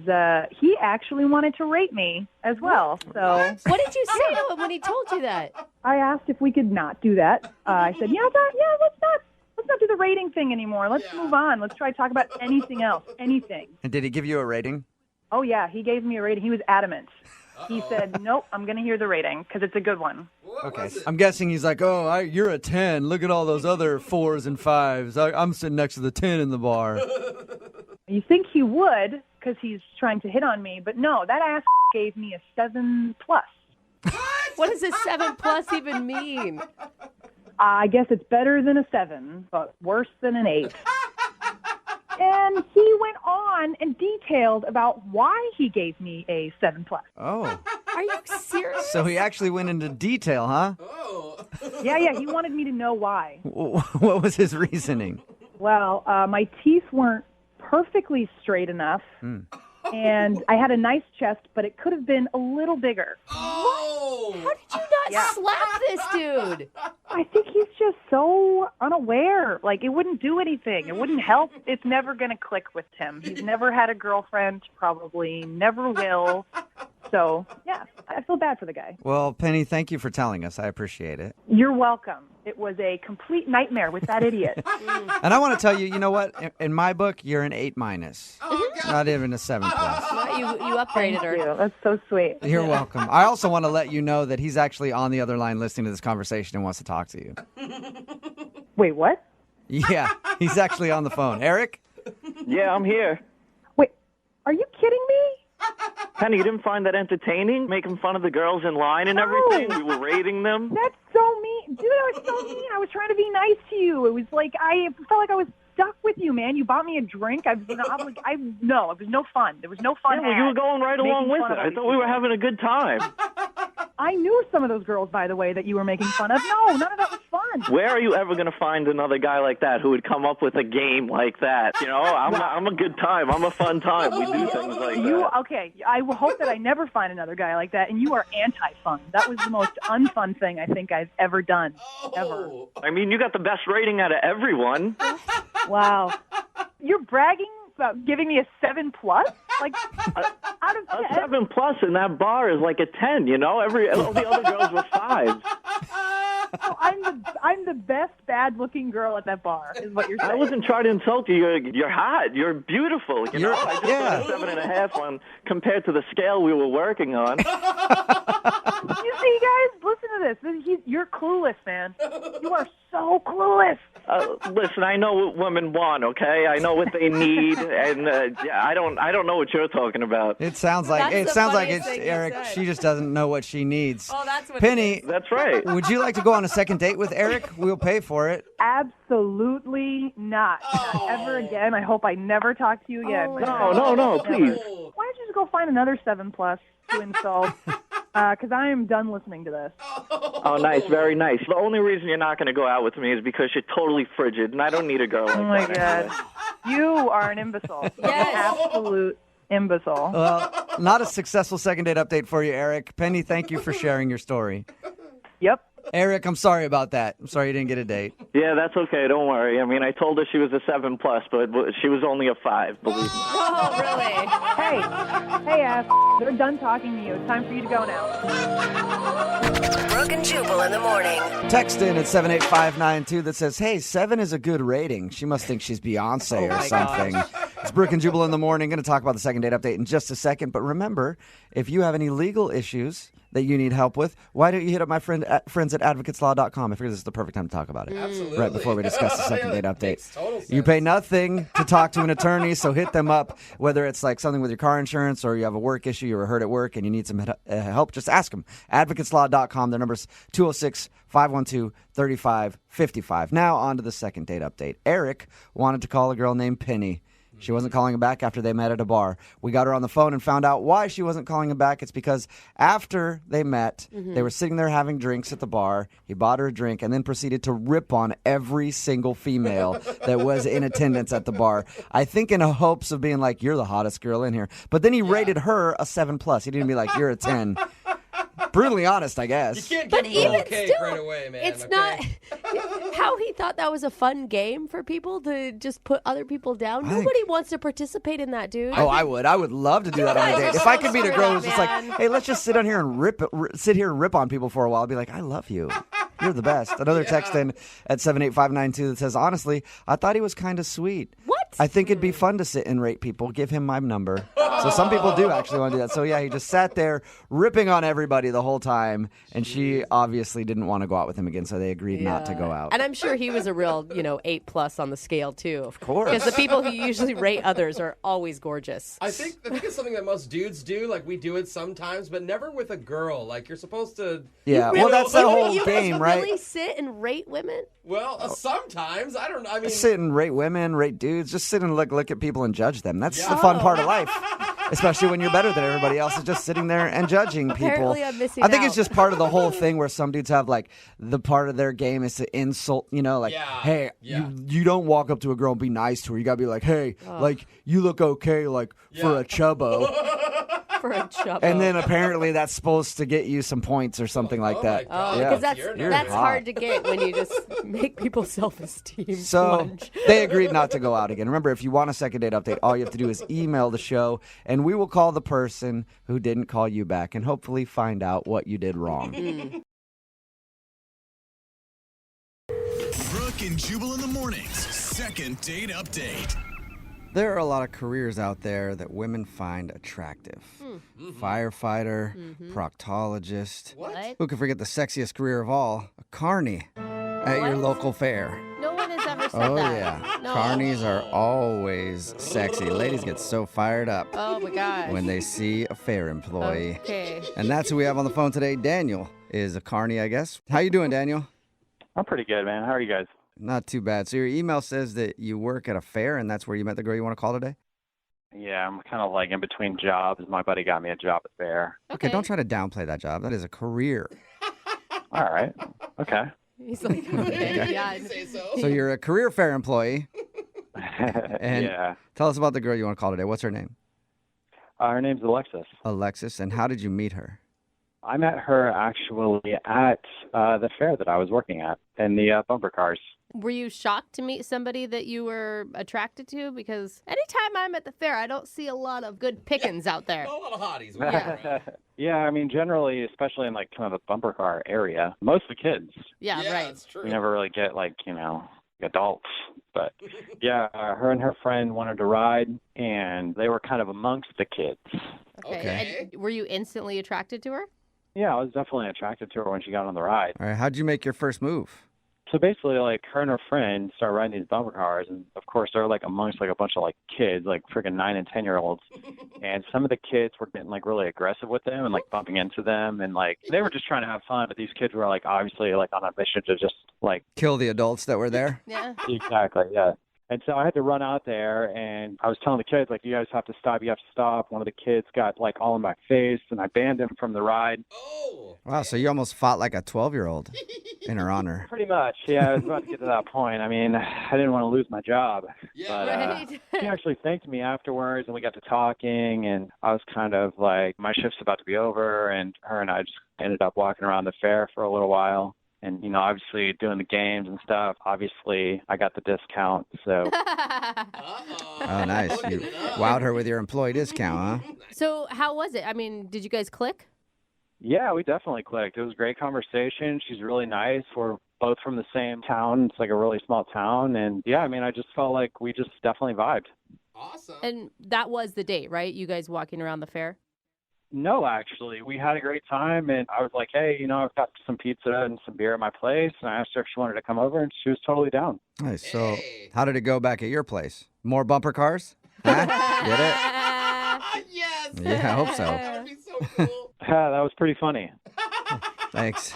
[SPEAKER 10] he actually wanted to rate me as well. So
[SPEAKER 3] what did you say to him when he told you that?
[SPEAKER 10] I asked if we could not do that. I said, let's not do the rating thing anymore. Let's move on. Let's try to talk about anything else, anything.
[SPEAKER 9] And did he give you a rating?
[SPEAKER 10] Oh, yeah, he gave me a rating. He was adamant. He said, nope, I'm going to hear the rating because it's a good one.
[SPEAKER 9] Okay. I'm guessing he's like, you're a 10. Look at all those other 4s and 5s. I'm sitting next to the 10 in the bar.
[SPEAKER 10] You think he would because he's trying to hit on me, but no, that ass gave me a 7+.
[SPEAKER 3] What does a 7+ even mean?
[SPEAKER 10] I guess it's better than a 7, but worse than an 8. And he went on and detailed about why he gave me a 7+.
[SPEAKER 9] Oh.
[SPEAKER 3] Are you serious?
[SPEAKER 9] So he actually went into detail, huh?
[SPEAKER 5] Oh.
[SPEAKER 10] Yeah, he wanted me to know why.
[SPEAKER 9] What was his reasoning?
[SPEAKER 10] Well, my teeth weren't perfectly straight enough, and I had a nice chest, but it could have been a little bigger.
[SPEAKER 5] Oh.
[SPEAKER 3] How did you not slap this dude?
[SPEAKER 10] I think he's just so unaware. Like, it wouldn't do anything. It wouldn't help. It's never going to click with him. He's never had a girlfriend, probably never will. So, yeah, I feel bad for the guy.
[SPEAKER 9] Well, Penny, thank you for telling us. I appreciate it.
[SPEAKER 10] You're welcome. It was a complete nightmare with that idiot.
[SPEAKER 9] And I want to tell you, you know what? In my book, you're an 8-. Not even a 7+.
[SPEAKER 3] You upgraded her.
[SPEAKER 10] Thank you. That's so sweet.
[SPEAKER 9] You're welcome. I also want to let you know that he's actually on the other line listening to this conversation and wants to talk to you.
[SPEAKER 10] Wait, what?
[SPEAKER 9] Yeah, he's actually on the phone. Eric?
[SPEAKER 8] Yeah, I'm here.
[SPEAKER 10] Wait, are you kidding me?
[SPEAKER 8] Penny, you didn't find that entertaining? Making fun of the girls in line and everything? We were rating them?
[SPEAKER 10] That's so mean. Dude, that was so mean. I was trying to be nice to you. It was like, I felt like I was stuck with you, man. You bought me a drink. No, it was no fun. There was no fun.
[SPEAKER 8] Yeah, well, you were going right along with it. I thought we were having a good time.
[SPEAKER 10] I knew some of those girls, by the way, that you were making fun of. No, none of that was fun.
[SPEAKER 8] Where are you ever going to find another guy like that who would come up with a game like that? You know, I'm a good time. I'm a fun time. We do things like that.
[SPEAKER 10] Okay, I hope that I never find another guy like that, and you are anti-fun. That was the most unfun thing I think I've ever done, ever.
[SPEAKER 8] I mean, you got the best rating out of everyone.
[SPEAKER 10] Wow. You're bragging about giving me a 7+? Like, out of 10?
[SPEAKER 8] A 7+ in that bar is like a 10, you know? All the other girls were 5s.
[SPEAKER 10] So I'm the best bad-looking girl at that bar, is what you're saying.
[SPEAKER 8] I wasn't trying to insult you. You're hot. You're beautiful. I just put a 7.5 on compared to the scale we were working on.
[SPEAKER 10] You see, guys, listen to this. You're clueless, man. You are so clueless.
[SPEAKER 8] Listen, I know what women want, okay? I know what they need, and I don't know what you're talking about.
[SPEAKER 9] It sounds like it's Eric. She just doesn't know what she needs.
[SPEAKER 3] Oh, that's what
[SPEAKER 9] Penny.
[SPEAKER 8] That's right.
[SPEAKER 9] Would you like to go on a second date with Eric? We'll pay for it.
[SPEAKER 10] Absolutely not. Not ever again. I hope I never talk to you again.
[SPEAKER 8] No, please.
[SPEAKER 10] Why don't you just go find another 7+ to insult? Because I am done listening to this.
[SPEAKER 8] Oh, nice. Very nice. The only reason you're not going to go out with me is because you're totally frigid, and I don't need a girl like that.
[SPEAKER 10] Oh, my God. You are an imbecile.
[SPEAKER 3] Yes.
[SPEAKER 10] An absolute imbecile.
[SPEAKER 9] Well, not a successful second date update for you, Eric. Penny, thank you for sharing your story.
[SPEAKER 10] Yep.
[SPEAKER 9] Eric, I'm sorry about that. I'm sorry you didn't get a date.
[SPEAKER 8] Yeah, that's okay. Don't worry. I mean, I told her she was a 7+, but she was only a 5, believe me.
[SPEAKER 3] Oh, really?
[SPEAKER 10] Hey, ass. They're done talking to you. It's time for you to go now.
[SPEAKER 7] Brooke and Jubal in the morning.
[SPEAKER 9] Text in at 78592 that says, hey, 7 is a good rating. She must think she's Beyonce or something. It's Brooke and Jubal in the morning. Going to talk about the second date update in just a second. But remember, if you have any legal issues that you need help with, why don't you hit up my friends at advocateslaw.com? I figure this is the perfect time to talk about it.
[SPEAKER 5] Absolutely.
[SPEAKER 9] Right before we discuss the second date update.
[SPEAKER 5] Makes total sense.
[SPEAKER 9] You pay nothing to talk to an attorney, so hit them up. Whether it's like something with your car insurance or you have a work issue, you were hurt at work and you need some help, just ask them. Advocateslaw.com. Their number's 206-512-3555. Now on to the second date update. Eric wanted to call a girl named Penny. She wasn't calling him back after they met at a bar. We got her on the phone and found out why she wasn't calling him back. It's because after they met, they were sitting there having drinks at the bar. He bought her a drink and then proceeded to rip on every single female that was in attendance at the bar. I think in hopes of being like, you're the hottest girl in here. But then he rated her a 7+. He didn't be like, you're a 10. Brutally honest, I guess.
[SPEAKER 5] You can't
[SPEAKER 3] But
[SPEAKER 5] give them
[SPEAKER 3] even
[SPEAKER 5] a cake
[SPEAKER 3] still,
[SPEAKER 5] right away, man.
[SPEAKER 3] it's
[SPEAKER 5] okay?
[SPEAKER 3] not how he thought that was a fun game for people to just put other people down. Nobody wants to participate in that, dude.
[SPEAKER 9] Oh, I would. I would love to do that on a date. If I could meet a girl who's just like, hey, let's just sit down here and sit here and rip on people for a while. I'd be like, I love you. You're the best. Another text in at 78592 that says, honestly, I thought he was kind of sweet.
[SPEAKER 3] What?
[SPEAKER 9] I think it'd be fun to sit and rate people. Give him my number. So some people do actually want to do that. So yeah, he just sat there ripping on everybody the whole time, and she obviously didn't want to go out with him again, so they agreed not to go out.
[SPEAKER 3] And I'm sure he was a real, 8+ on the scale too. Of
[SPEAKER 9] course.
[SPEAKER 3] Because the people who usually rate others are always gorgeous.
[SPEAKER 5] I think it's something that most dudes do. Like, we do it sometimes, but never with a girl. Like, you're supposed to...
[SPEAKER 9] Yeah, well, that's the whole
[SPEAKER 3] you
[SPEAKER 9] game,
[SPEAKER 3] guys
[SPEAKER 9] right?
[SPEAKER 3] really sit and rate women?
[SPEAKER 5] Well, sometimes. I don't know. I mean...
[SPEAKER 9] Sit and rate women, rate dudes. Just sit and look at people and judge them. That's the fun part of life. Especially when you're better than everybody else, is just sitting there and judging people.
[SPEAKER 3] Apparently I'm missing
[SPEAKER 9] I think
[SPEAKER 3] out.
[SPEAKER 9] it's just part of the whole thing where some dudes have like the part of their game is to insult, hey, you don't walk up to a girl and be nice to her. You gotta be like, hey, like you look okay, like for a chubbo.
[SPEAKER 3] For a chubbo.
[SPEAKER 9] And then apparently that's supposed to get you some points or something like that.
[SPEAKER 3] Because that's
[SPEAKER 9] hot.
[SPEAKER 3] hard to get when you just make people's self-esteem
[SPEAKER 9] So
[SPEAKER 3] plunge.
[SPEAKER 9] they agreed not to go out again. Remember, if you want a second date update, all you have to do is email the show, and we will call the person who didn't call you back and hopefully find out what you did wrong.
[SPEAKER 1] Brooke and Jubal in the mornings. Second date update.
[SPEAKER 9] There are a lot of careers out there that women find attractive. Firefighter, proctologist.
[SPEAKER 3] What?
[SPEAKER 9] Who can forget the sexiest career of all? A carny at your local fair.
[SPEAKER 3] No one has ever said
[SPEAKER 9] Oh,
[SPEAKER 3] that.
[SPEAKER 9] yeah.
[SPEAKER 3] No.
[SPEAKER 9] Carnies are always sexy. Ladies get so fired up
[SPEAKER 3] Oh, my gosh.
[SPEAKER 9] when they see a fair employee.
[SPEAKER 3] Okay.
[SPEAKER 9] And that's who we have on the phone today. Daniel is a carny, I guess. How you doing, Daniel?
[SPEAKER 11] I'm pretty good, man. How are you guys?
[SPEAKER 9] Not too bad. So your email says that you work at a fair, and that's where you met the girl you want to call today?
[SPEAKER 11] Yeah, I'm kind of like in between jobs. My buddy got me a job at fair.
[SPEAKER 9] Okay, don't try to downplay that job. That is a career.
[SPEAKER 11] All right. Okay.
[SPEAKER 3] He's like, okay, yeah.
[SPEAKER 9] So you're a career fair employee. And
[SPEAKER 11] yeah.
[SPEAKER 9] tell us about the girl you want to call today. What's her name?
[SPEAKER 11] Her name's Alexis.
[SPEAKER 9] Alexis. And how did you meet her?
[SPEAKER 11] I met her actually at the fair that I was working at in the bumper cars.
[SPEAKER 3] Were you shocked to meet somebody that you were attracted to? Because anytime I'm at the fair, I don't see a lot of good pickings out there.
[SPEAKER 5] A lot of hotties.
[SPEAKER 11] Yeah, I mean, generally, especially in like kind of the bumper car area, most of the kids.
[SPEAKER 3] Yeah, right.
[SPEAKER 5] That's true.
[SPEAKER 11] You never really get like, adults. But yeah, her and her friend wanted to ride, and they were kind of amongst the kids.
[SPEAKER 3] Okay. And were you instantly attracted to her?
[SPEAKER 11] Yeah, I was definitely attracted to her when she got on the ride.
[SPEAKER 9] All right, how'd you make your first move?
[SPEAKER 11] So basically, like, her and her friend started riding these bumper cars, and of course, they're like amongst like a bunch of like kids, like freaking 9 and 10-year-olds. And some of the kids were getting like really aggressive with them and like bumping into them, and like they were just trying to have fun. But these kids were like obviously like on a mission to just like
[SPEAKER 9] kill the adults that were there.
[SPEAKER 3] Yeah.
[SPEAKER 11] Exactly. Yeah. And so I had to run out there, and I was telling the kids, like, you guys have to stop. You have to stop. One of the kids got, like, all in my face, and I banned him from the ride.
[SPEAKER 5] Oh.
[SPEAKER 9] Wow, so you almost fought like a 12-year-old in her honor.
[SPEAKER 11] Pretty much. Yeah, I was about to get to that point. I mean, I didn't want to lose my job.
[SPEAKER 5] Yeah,
[SPEAKER 11] but he actually thanked me afterwards, and we got to talking, and I was kind of like, my shift's about to be over, and her and I just ended up walking around the fair for a little while. And, obviously doing the games and stuff, obviously I got the discount, so.
[SPEAKER 9] Oh, nice. You wowed her with your employee discount, huh?
[SPEAKER 3] So how was it? I mean, did you guys click?
[SPEAKER 11] Yeah, we definitely clicked. It was a great conversation. She's really nice. We're both from the same town. It's like a really small town. And, yeah, I mean, I just felt like we just definitely vibed.
[SPEAKER 5] Awesome.
[SPEAKER 3] And that was the date, right? You guys walking around the fair?
[SPEAKER 11] No, actually, we had a great time, and I was like, hey, I've got some pizza and some beer at my place, and I asked her if she wanted to come over, and she was totally down.
[SPEAKER 9] Nice. So, how did it go back at your place? More bumper cars? Huh? Get it?
[SPEAKER 5] Yes.
[SPEAKER 9] Yeah, I hope so.
[SPEAKER 5] That would be so cool.
[SPEAKER 11] Yeah, that was pretty funny.
[SPEAKER 9] Thanks.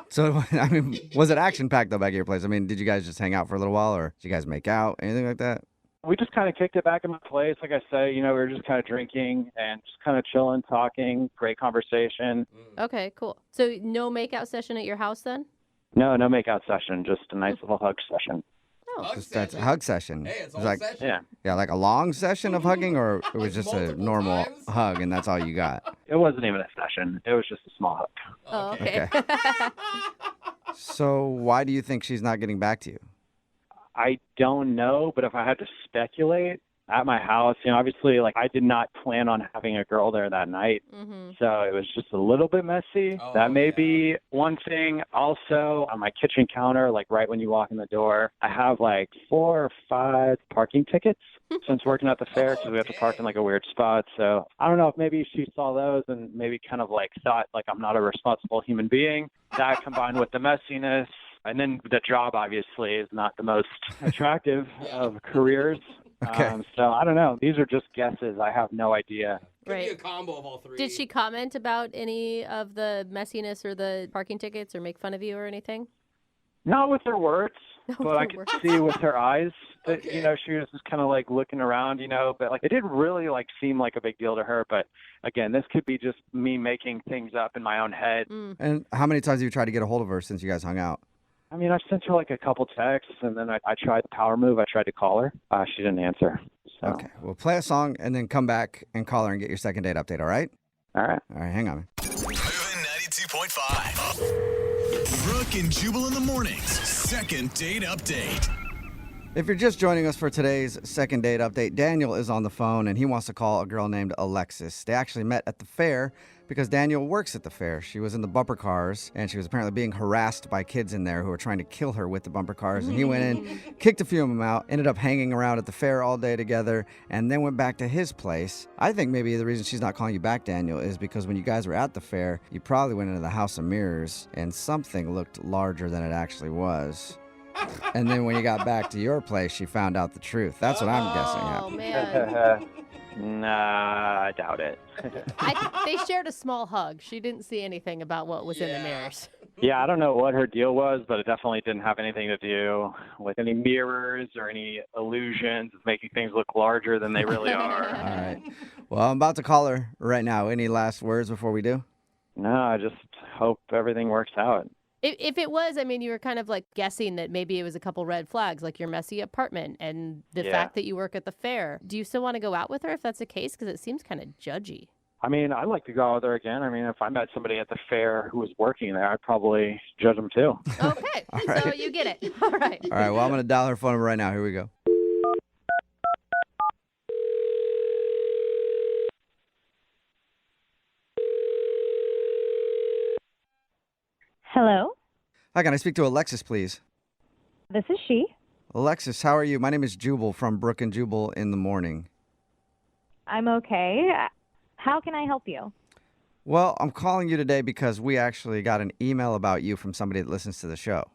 [SPEAKER 9] So, I mean, was it action-packed, though, back at your place? I mean, did you guys just hang out for a little while, or did you guys make out, anything like that?
[SPEAKER 11] We just kind of kicked it back at my place. Like I say, we were just kind of drinking and just kind of chilling, talking, great conversation.
[SPEAKER 3] Okay, cool. So no makeout session at your house then?
[SPEAKER 11] No makeout session, just a nice little hug session.
[SPEAKER 3] Oh.
[SPEAKER 9] That's a hug session.
[SPEAKER 5] Hey, it's
[SPEAKER 9] It
[SPEAKER 5] all
[SPEAKER 9] was
[SPEAKER 5] session.
[SPEAKER 11] Yeah.
[SPEAKER 9] Yeah, like a long session of hugging, or it was just a
[SPEAKER 5] multiple
[SPEAKER 9] normal
[SPEAKER 5] times?
[SPEAKER 9] hug, and that's all you got?
[SPEAKER 11] It wasn't even a session. It was just a small hug.
[SPEAKER 3] Oh, okay.
[SPEAKER 9] So why do you think she's not getting back to you?
[SPEAKER 11] I don't know, but if I had to speculate, at my house, obviously, like, I did not plan on having a girl there that night.
[SPEAKER 3] Mm-hmm.
[SPEAKER 11] So it was just a little bit messy.
[SPEAKER 5] Oh,
[SPEAKER 11] That may
[SPEAKER 5] yeah.
[SPEAKER 11] be one thing. Also, on my kitchen counter, like right when you walk in the door, I have like 4 or 5 parking tickets since working at the fair, because we have to park in like a weird spot. So I don't know if maybe she saw those and maybe kind of like thought like I'm not a responsible human being. That combined with the messiness. And then the job, obviously, is not the most attractive of careers.
[SPEAKER 9] Okay.
[SPEAKER 11] So I don't know. These are just guesses. I have no idea.
[SPEAKER 5] Could be a
[SPEAKER 3] Right.
[SPEAKER 5] combo of all three.
[SPEAKER 3] Did she comment about any of the messiness or the parking tickets or make fun of you or anything?
[SPEAKER 11] Not with her words,
[SPEAKER 3] Not
[SPEAKER 11] but
[SPEAKER 3] with
[SPEAKER 11] I
[SPEAKER 3] her
[SPEAKER 11] could
[SPEAKER 3] words.
[SPEAKER 11] see with her eyes that,
[SPEAKER 5] Okay.
[SPEAKER 11] she was just kind of like looking around, but like it didn't really like seem like a big deal to her. But again, this could be just me making things up in my own head.
[SPEAKER 3] Mm.
[SPEAKER 9] And how many times have you tried to get a hold of her since you guys hung out?
[SPEAKER 11] I mean, I sent her like a couple texts, and then I tried the power move. I tried to call her. She didn't answer. So.
[SPEAKER 9] Okay, we'll play a song and then come back and call her and get your second date update, all right?
[SPEAKER 11] All right.
[SPEAKER 9] All right, hang on.
[SPEAKER 1] Moving 92.5. Brooke and Jubal in the mornings. Second date update.
[SPEAKER 9] If you're just joining us for today's second date update, Daniel is on the phone and he wants to call a girl named Alexis. They actually met at the fair because Daniel works at the fair. She was in the bumper cars and she was apparently being harassed by kids in there who were trying to kill her with the bumper cars. And he went in, kicked a few of them out, ended up hanging around at the fair all day together, and then went back to his place. I think maybe the reason she's not calling you back, Daniel, is because when you guys were at the fair, you probably went into the House of Mirrors and something looked larger than it actually was. And then when you got back to your place, she found out the truth. That's what I'm guessing
[SPEAKER 3] Oh,
[SPEAKER 9] happened.
[SPEAKER 3] man.
[SPEAKER 11] Nah, I doubt it.
[SPEAKER 3] They shared a small hug. She didn't see anything about what was in the mirrors.
[SPEAKER 11] Yeah, I don't know what her deal was, but it definitely didn't have anything to do with any mirrors or any illusions of making things look larger than they really are.
[SPEAKER 9] All right. Well, I'm about to call her right now. Any last words before we do?
[SPEAKER 11] No, I just hope everything works out.
[SPEAKER 3] If it was, I mean, you were kind of like guessing that maybe it was a couple red flags, like your messy apartment and the
[SPEAKER 11] Yeah.
[SPEAKER 3] fact that you work at the fair. Do you still want to go out with her if that's the case? Because it seems kind of judgy.
[SPEAKER 11] I mean, I'd like to go out there again. I mean, if I met somebody at the fair who was working there, I'd probably judge them too.
[SPEAKER 3] Okay,
[SPEAKER 9] All
[SPEAKER 3] so
[SPEAKER 9] right.
[SPEAKER 3] you get it. All right.
[SPEAKER 9] All right. Well, I'm going to dial her phone number right now. Here we go.
[SPEAKER 6] Hello,
[SPEAKER 9] Hi, can I speak to Alexis, please?
[SPEAKER 6] this is she.
[SPEAKER 9] Alexis, how are you? My name is Jubal from Brooke and Jubal in the morning.
[SPEAKER 6] I'm okay. How can I help you?
[SPEAKER 9] Well, I'm calling you today because we actually got an email about you from somebody that listens to the show.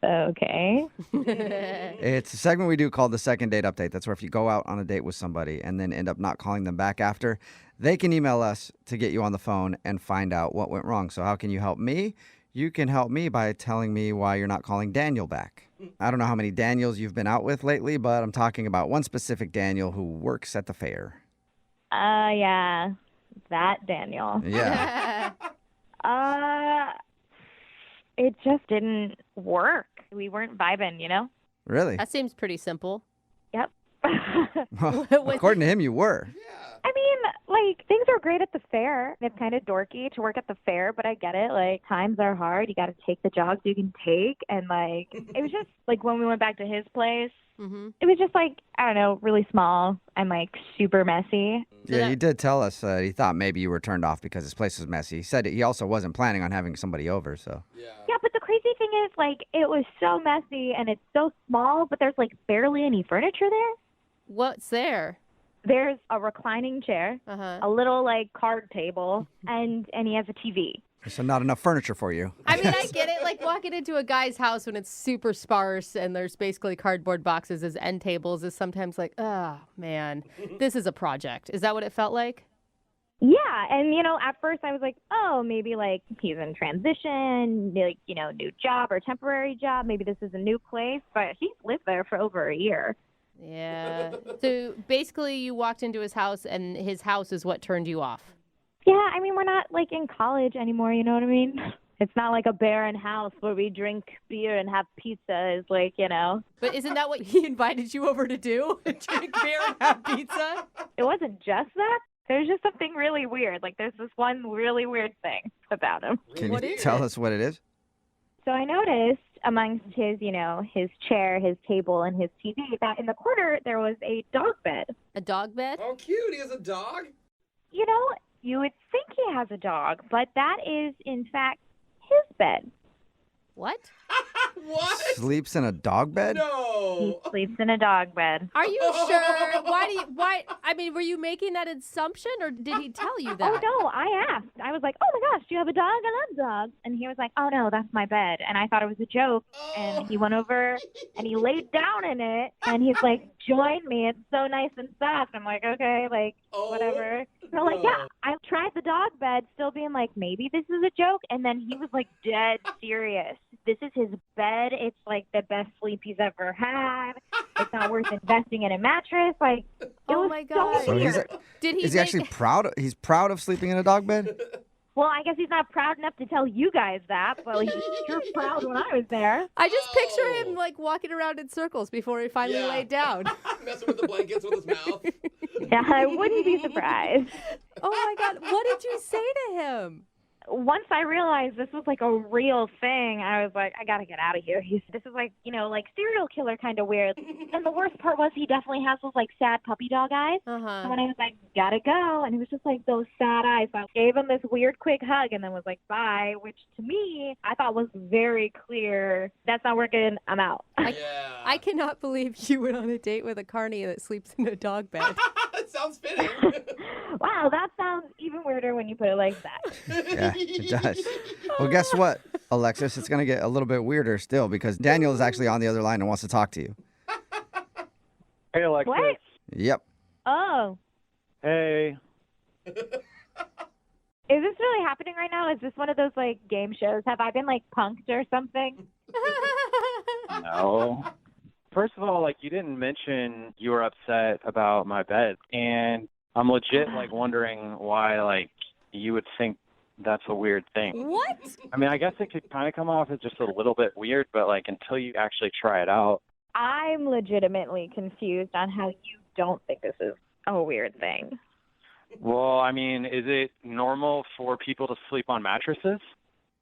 [SPEAKER 6] Okay.
[SPEAKER 9] It's a segment we do called the second date update. That's where if you go out on a date with somebody and then end up not calling them back after, they can email us to get you on the phone and find out what went wrong. So how can you help me? You can help me by telling me why you're not calling Daniel back. I don't know how many Daniels you've been out with lately, but I'm talking about one specific Daniel who works at the fair.
[SPEAKER 6] Yeah, that Daniel.
[SPEAKER 9] Yeah.
[SPEAKER 6] It just didn't work. We weren't vibing, you know?
[SPEAKER 9] Really?
[SPEAKER 3] That seems pretty simple.
[SPEAKER 6] Yep.
[SPEAKER 9] Well, according to him, you were.
[SPEAKER 6] I mean, like, things are great at the fair. It's kind of dorky to work at the fair, but I get it. Like, times are hard. You got to take the jogs you can take. And, like, it was just, like, when we went back to his place, it was just, like, I don't know, really small and, like, super messy.
[SPEAKER 9] Yeah, he did tell us he thought maybe you were turned off because his place was messy. He said he also wasn't planning on having somebody over, so.
[SPEAKER 6] Yeah,
[SPEAKER 12] but the crazy thing is, like, it was so messy and it's so small, but there's, like, barely any furniture there.
[SPEAKER 3] What's there?
[SPEAKER 12] There's a reclining chair, a little, like, card table, and he has a TV.
[SPEAKER 9] So not enough furniture for you.
[SPEAKER 3] I mean, I get it. Like, walking into a guy's house when it's super sparse and there's basically cardboard boxes as end tables is sometimes like, oh, man, this is a project. Is that what it felt like?
[SPEAKER 12] Yeah, and, at first I was like, oh, maybe, like, he's in transition, like, new job or temporary job. Maybe this is a new place, but he's lived there for over a year.
[SPEAKER 3] Yeah. So basically you walked into his house and his house is what turned you off.
[SPEAKER 12] Yeah, I mean, we're not, like, in college anymore, you know what I mean? It's not like a barren house where we drink beer and have pizza. It's like,
[SPEAKER 3] But isn't that what he invited you over to do? Drink beer and have pizza?
[SPEAKER 12] It wasn't just that. There's just something really weird. Like, there's this one really weird thing about him.
[SPEAKER 9] Can you tell us what it is?
[SPEAKER 12] So I noticed amongst his, his chair, his table, and his TV that in the corner there was a dog bed.
[SPEAKER 3] A dog bed?
[SPEAKER 5] Oh, cute. He has a dog?
[SPEAKER 12] You would think he has a dog, but that is, in fact, his bed.
[SPEAKER 3] What?
[SPEAKER 5] What?
[SPEAKER 9] Sleeps in a dog bed?
[SPEAKER 5] No.
[SPEAKER 12] He sleeps in a dog bed.
[SPEAKER 3] Are you sure? Why? I mean, were you making that assumption or did he tell you that?
[SPEAKER 12] Oh, no, I asked. I was like, oh, my gosh, do you have a dog? I love dogs. And he was like, oh, no, that's my bed. And I thought it was a joke. And he went over and he laid down in it. And he's like, join me. It's so nice and soft. I'm like, okay, like, whatever. So, like, yeah, I tried the dog bed, still being like, maybe this is a joke. And then he was like dead serious. This is his bed. It's like the best sleep he's ever had. It's not worth investing in a mattress. Like, it was
[SPEAKER 3] my God.
[SPEAKER 9] So
[SPEAKER 12] weird.
[SPEAKER 9] is he actually proud? He's proud of sleeping in a dog bed?
[SPEAKER 12] Well, I guess he's not proud enough to tell you guys that, but he was sure proud when I was there.
[SPEAKER 3] I just picture him like walking around in circles before he finally laid down.
[SPEAKER 5] Messing with the blankets with his mouth.
[SPEAKER 12] Yeah, I wouldn't be surprised.
[SPEAKER 3] Oh my God. What did you say to him?
[SPEAKER 12] Once I realized this was like a real thing, I was like, I gotta get out of here. This is like, like serial killer kind of weird. And the worst part was he definitely has those like sad puppy dog eyes. And when I was like, gotta go, and it was just like those sad eyes. So I gave him this weird quick hug and then was like, bye, which to me, I thought was very clear. That's not working. I'm out.
[SPEAKER 3] I cannot believe you went on a date with a carny that sleeps in a dog bed.
[SPEAKER 5] That sounds fitting.
[SPEAKER 12] Wow, that sounds even weirder when you put it like that.
[SPEAKER 9] Yeah, it does. Well, guess what, Alexis? It's going to get a little bit weirder still because Daniel is actually on the other line and wants to talk to you.
[SPEAKER 11] Hey, Alexis.
[SPEAKER 12] What?
[SPEAKER 9] Yep.
[SPEAKER 12] Oh.
[SPEAKER 11] Hey.
[SPEAKER 12] Is this really happening right now? Is this one of those like game shows? Have I been like punked or something?
[SPEAKER 11] No. First of all, like, you didn't mention you were upset about my bed, and I'm legit like wondering why like you would think that's a weird thing.
[SPEAKER 3] What?
[SPEAKER 11] I mean, I guess it could kind of come off as just a little bit weird, but like until you actually try it out.
[SPEAKER 12] I'm legitimately confused on how you don't think this is a weird thing.
[SPEAKER 11] Well, I mean, is it normal for people to sleep on mattresses?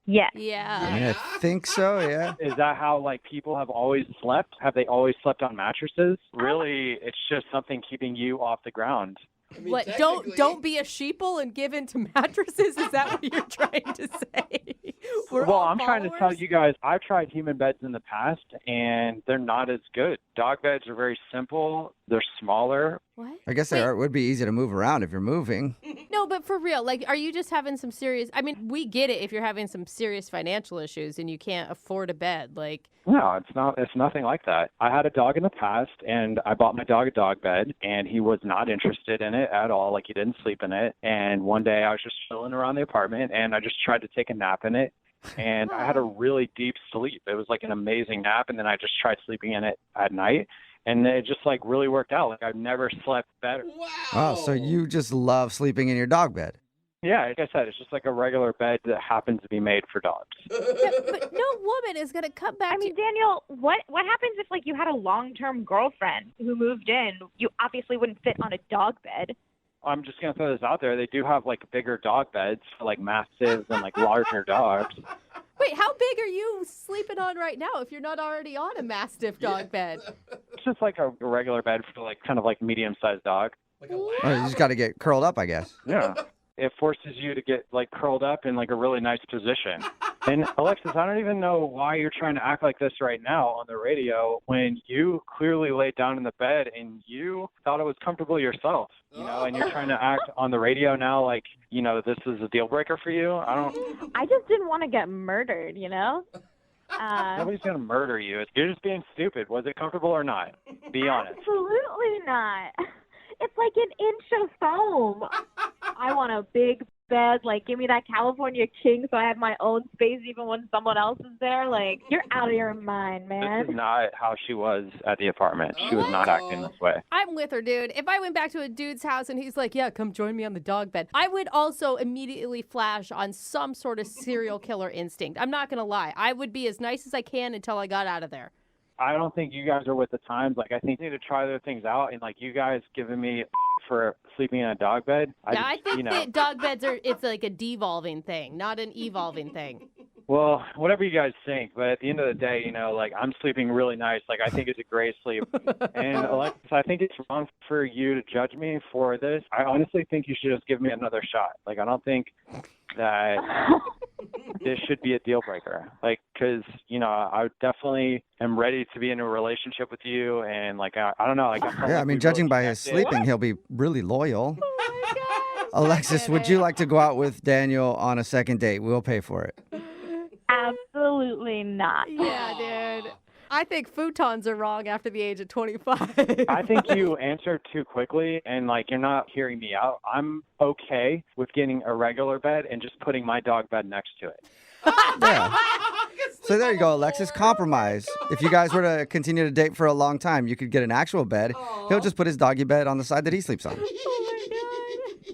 [SPEAKER 12] Yes.
[SPEAKER 3] Yeah.
[SPEAKER 9] I mean, I think so, yeah.
[SPEAKER 11] Is that how like people have always slept? Have they always slept on mattresses? Really, it's just something keeping you off the ground.
[SPEAKER 5] I mean,
[SPEAKER 3] What? Don't be a sheeple and give in to mattresses? Is that what you're trying to say?
[SPEAKER 11] Well, I'm trying to tell you guys, I've tried human beds in the past, and they're not as good. Dog beds are very simple. They're smaller.
[SPEAKER 3] What?
[SPEAKER 9] I guess it would be easy to move around if you're moving.
[SPEAKER 3] No, but for real, like, are you just having some serious? I mean, we get it if you're having some serious financial issues and you can't afford a bed. Like,
[SPEAKER 11] No, it's not. It's nothing like that. I had a dog in the past, and I bought my dog a dog bed, and he was not interested in it at all. Like, he didn't sleep in it. And one day I was just chilling around the apartment, and I just tried to take a nap in it. And I had a really deep sleep. It was like an amazing nap, and then I just tried sleeping in it at night. And it just like really worked out. Like I've never slept better.
[SPEAKER 9] Oh, so you just love sleeping in your dog bed?
[SPEAKER 11] Yeah, like I said, it's just like a regular bed that happens to be made for dogs.
[SPEAKER 3] but no woman is gonna come back.
[SPEAKER 12] I mean, Daniel, what happens if like you had a long-term girlfriend who moved in? You obviously wouldn't fit on a dog bed.
[SPEAKER 11] I'm just gonna throw this out there. They do have like bigger dog beds for like mastiffs and like larger dogs.
[SPEAKER 3] Wait, how big are you sleeping on right now if you're not already on a Mastiff dog bed?
[SPEAKER 11] It's just like a regular bed for like kind of like medium-sized dog.
[SPEAKER 5] Like a
[SPEAKER 9] Oh, you just got to get curled up, I guess.
[SPEAKER 11] Yeah. It forces you to get like curled up in like a really nice position. And Alexis, I don't even know why you're trying to act like this right now on the radio when you clearly laid down in the bed and you thought it was comfortable yourself, and you're trying to act on the radio now like, this is a deal breaker for you.
[SPEAKER 12] I just didn't want to get murdered,
[SPEAKER 11] Nobody's going to murder you. You're just being stupid. Was it comfortable or not? Be honest.
[SPEAKER 12] Absolutely not. It's like an inch of foam. I want a big bed. Like, give me that California king so I have my own space even when someone else is there. Like, you're out of your mind, man.
[SPEAKER 11] This is not how she was at the apartment. She was not acting this way.
[SPEAKER 3] I'm with her, dude. If I went back to a dude's house and he's like, yeah, come join me on the dog bed, I would also immediately flash on some sort of serial killer instinct. I'm not going to lie. I would be as nice as I can until I got out of there.
[SPEAKER 11] I don't think you guys are with the times. Like, I think you need to try other things out. And, like, you guys giving me for sleeping in a dog bed.
[SPEAKER 3] I think that dog beds it's like a devolving thing, not an evolving thing.
[SPEAKER 11] Well, whatever you guys think. But at the end of the day, like, I'm sleeping really nice. Like, I think it's a great sleep. And, Alexis, I think it's wrong for you to judge me for this. I honestly think you should just give me another shot. Like, I don't think that this should be a deal breaker. Like, because, I definitely am ready to be in a relationship with you. And, like, I don't know. Like,
[SPEAKER 9] yeah, I mean, judging by his sleeping, he'll be really loyal. Oh, my God. Alexis, would you like to go out with Daniel on a second date? We'll pay for it.
[SPEAKER 12] Absolutely not.
[SPEAKER 3] Yeah, dude. I think futons are wrong after the age of 25.
[SPEAKER 11] I think you answered too quickly, and, like, you're not hearing me out. I'm okay with getting a regular bed and just putting my dog bed next to it.
[SPEAKER 9] Yeah. So there you go, Alexis. Compromise. If you guys were to continue to date for a long time, you could get an actual bed. He'll just put his doggy bed on the side that he sleeps on.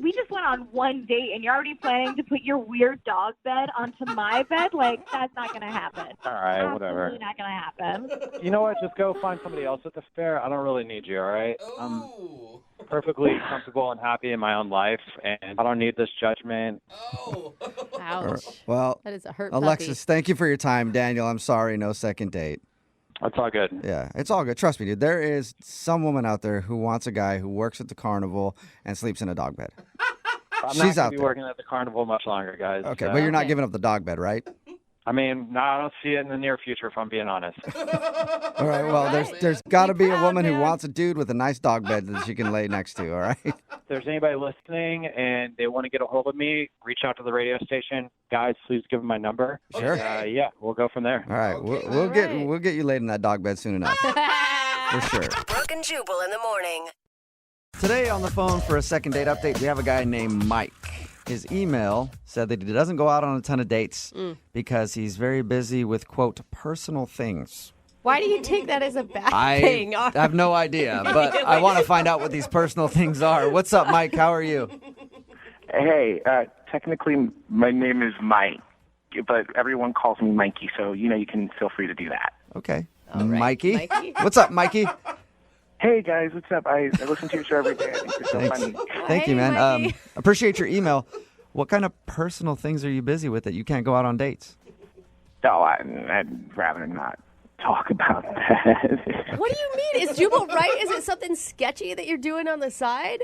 [SPEAKER 12] We just went on one date and you're already planning to put your weird dog bed onto my bed? Like, that's not going to happen.
[SPEAKER 11] All right, whatever.
[SPEAKER 12] Absolutely not going to happen.
[SPEAKER 11] You know what? Just go find somebody else at the fair. I don't really need you, all right? I'm perfectly comfortable and happy in my own life, and I don't need this judgment.
[SPEAKER 3] Ouch.
[SPEAKER 9] Well,
[SPEAKER 3] that is a hurt
[SPEAKER 9] Alexis, thank you for your time. Daniel, I'm sorry, no second date.
[SPEAKER 11] It's all good.
[SPEAKER 9] Yeah, it's all good. Trust me, dude. There is some woman out there who wants a guy who works at the carnival and sleeps in a dog bed.
[SPEAKER 11] I'm
[SPEAKER 9] She's
[SPEAKER 11] not
[SPEAKER 9] out
[SPEAKER 11] be
[SPEAKER 9] there.
[SPEAKER 11] working at the carnival much longer, guys.
[SPEAKER 9] Okay, but you're not giving up the dog bed, right?
[SPEAKER 11] I mean, no, I don't see it in the near future, if I'm being honest.
[SPEAKER 9] All right, well, there's got to be a woman who wants a dude with a nice dog bed that she can lay next to, all right?
[SPEAKER 11] If there's anybody listening and they want to get a hold of me, reach out to the radio station. Guys, please give them my number.
[SPEAKER 9] Sure.
[SPEAKER 11] Yeah, we'll go from there.
[SPEAKER 9] All right, we'll get you laid in that dog bed soon enough. For sure.
[SPEAKER 7] Brooke and Jubal in the morning.
[SPEAKER 9] Today on the phone for a second date update, we have a guy named Mike. His email said that he doesn't go out on a ton of dates because he's very busy with, quote, personal things.
[SPEAKER 3] Why do you take that as a bad thing?
[SPEAKER 9] I have no idea, but I want to find out what these personal things are. What's up, Mike? How are you?
[SPEAKER 13] Hey, technically my name is Mike, but everyone calls me Mikey, so, you can feel free to do that.
[SPEAKER 9] Okay.
[SPEAKER 3] All right,
[SPEAKER 9] Mikey? What's up, Mikey?
[SPEAKER 13] Hey, guys, what's up? I listen to your show every day. I think you're so funny.
[SPEAKER 9] Thank you, man. Appreciate your email. What kind of personal things are you busy with that you can't go out on dates?
[SPEAKER 13] Oh, I'd rather not talk about that.
[SPEAKER 3] What do you mean? Is Jubal right? Is it something sketchy that you're doing on the side?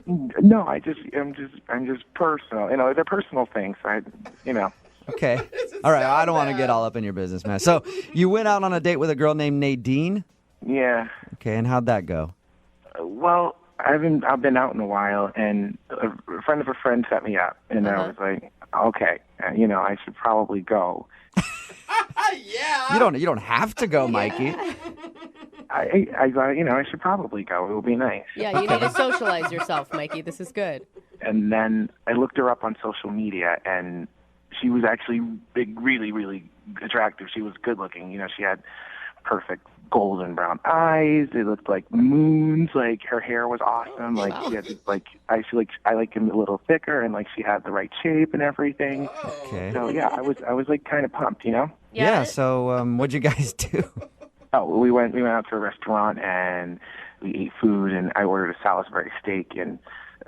[SPEAKER 13] No, I'm just personal. They're personal things.
[SPEAKER 9] Okay. All right. I don't want to get all up in your business, man. So you went out on a date with a girl named Nadine?
[SPEAKER 13] Yeah.
[SPEAKER 9] Okay. And how'd that go?
[SPEAKER 13] Well, I've been out in a while, and a friend of a friend set me up, and I was like, okay, I should probably go.
[SPEAKER 5] Yeah.
[SPEAKER 9] You don't have to go, Mikey.
[SPEAKER 13] I should probably go. It would be nice.
[SPEAKER 3] Yeah, you need to socialize yourself, Mikey. This is good.
[SPEAKER 13] And then I looked her up on social media, and she was actually really, really attractive. She was good looking. She had perfect golden brown eyes. They looked like moons. Like, her hair was awesome. Like, she had I like him a little thicker, and like she had the right shape and everything.
[SPEAKER 9] Okay.
[SPEAKER 13] So yeah, I was like kind of pumped,
[SPEAKER 9] Yeah. So what'd you guys do?
[SPEAKER 13] Oh, we went out to a restaurant and we ate food, and I ordered a Salisbury steak, and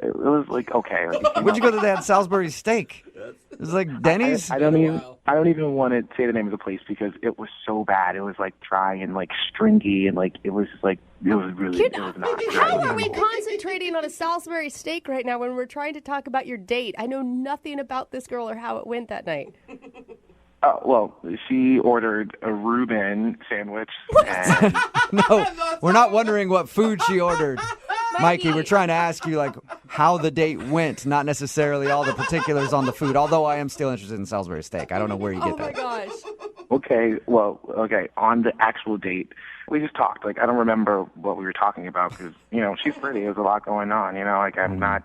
[SPEAKER 13] it was like okay.
[SPEAKER 9] Where'd you go to that Salisbury steak? It was like Denny's?
[SPEAKER 13] I don't even want to say the name of the place because it was so bad. It was like dry and like stringy, and like it was not.
[SPEAKER 3] How are we concentrating on a Salisbury steak right now when we're trying to talk about your date? I know nothing about this girl or how it went that night.
[SPEAKER 13] Oh, well, she ordered a Reuben sandwich. And
[SPEAKER 9] No, we're not wondering what food she ordered. Mikey, we're trying to ask you, like, how the date went, not necessarily all the particulars on the food, although I am still interested in Salisbury steak. I don't know where you get that.
[SPEAKER 3] Oh, my gosh.
[SPEAKER 13] Okay, on the actual date, we just talked. Like, I don't remember what we were talking about because, she's pretty. There's a lot going on, like, I'm not,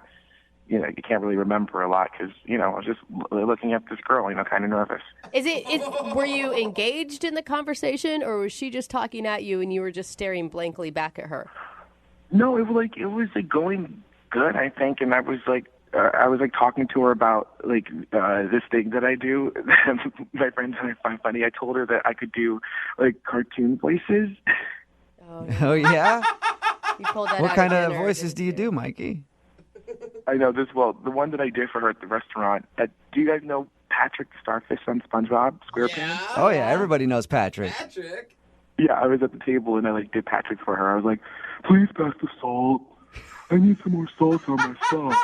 [SPEAKER 13] you can't really remember a lot because, I was just looking at this girl, kind of nervous.
[SPEAKER 3] Were you engaged in the conversation, or was she just talking at you and you were just staring blankly back at her?
[SPEAKER 13] No, it was going good, I think, and I was talking to her about this thing that I do. My friends and I find funny. I told her that I could do cartoon voices.
[SPEAKER 9] Oh yeah?
[SPEAKER 3] You pulled that
[SPEAKER 9] What
[SPEAKER 3] out
[SPEAKER 9] kind
[SPEAKER 3] at
[SPEAKER 9] of
[SPEAKER 3] dinner,
[SPEAKER 9] voices do you
[SPEAKER 3] didn't
[SPEAKER 9] do, Mikey?
[SPEAKER 13] I know this. Well, the one that I did for her at the restaurant. Do you guys know Patrick the Starfish on SpongeBob SquarePants?
[SPEAKER 9] Oh yeah, everybody knows Patrick.
[SPEAKER 13] Yeah, I was at the table and I did Patrick for her. I was like, "Please pass the salt. I need some more salt on my stuff."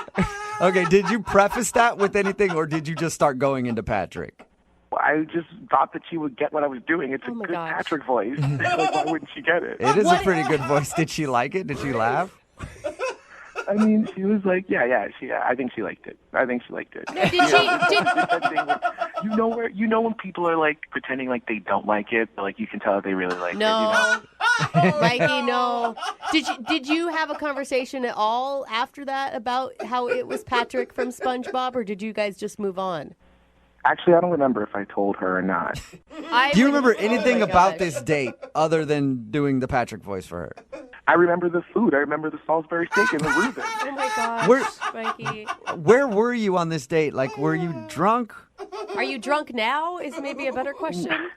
[SPEAKER 9] Okay, did you preface that with anything, or did you just start going into Patrick?
[SPEAKER 13] Well, I just thought that she would get what I was doing. It's a good Patrick voice. Why wouldn't she get it?
[SPEAKER 9] It is a pretty good voice. Did she like it? Did she laugh?
[SPEAKER 13] I mean, she was like, yeah. I think she liked it.
[SPEAKER 3] No, did
[SPEAKER 13] You know when people are pretending like they don't like it, but you can tell that they really like it.
[SPEAKER 3] No. Mikey, no. Did you have a conversation at all after that about how it was Patrick from SpongeBob, or did you guys just move on?
[SPEAKER 13] Actually, I don't remember if I told her or not.
[SPEAKER 9] Do you remember anything about this date other than doing the Patrick voice for her?
[SPEAKER 13] I remember the food. I remember the Salisbury steak and the Reuben.
[SPEAKER 3] Oh my gosh, Mikey.
[SPEAKER 9] Where were you on this date? Were you drunk?
[SPEAKER 3] Are you drunk now? Is maybe a better question.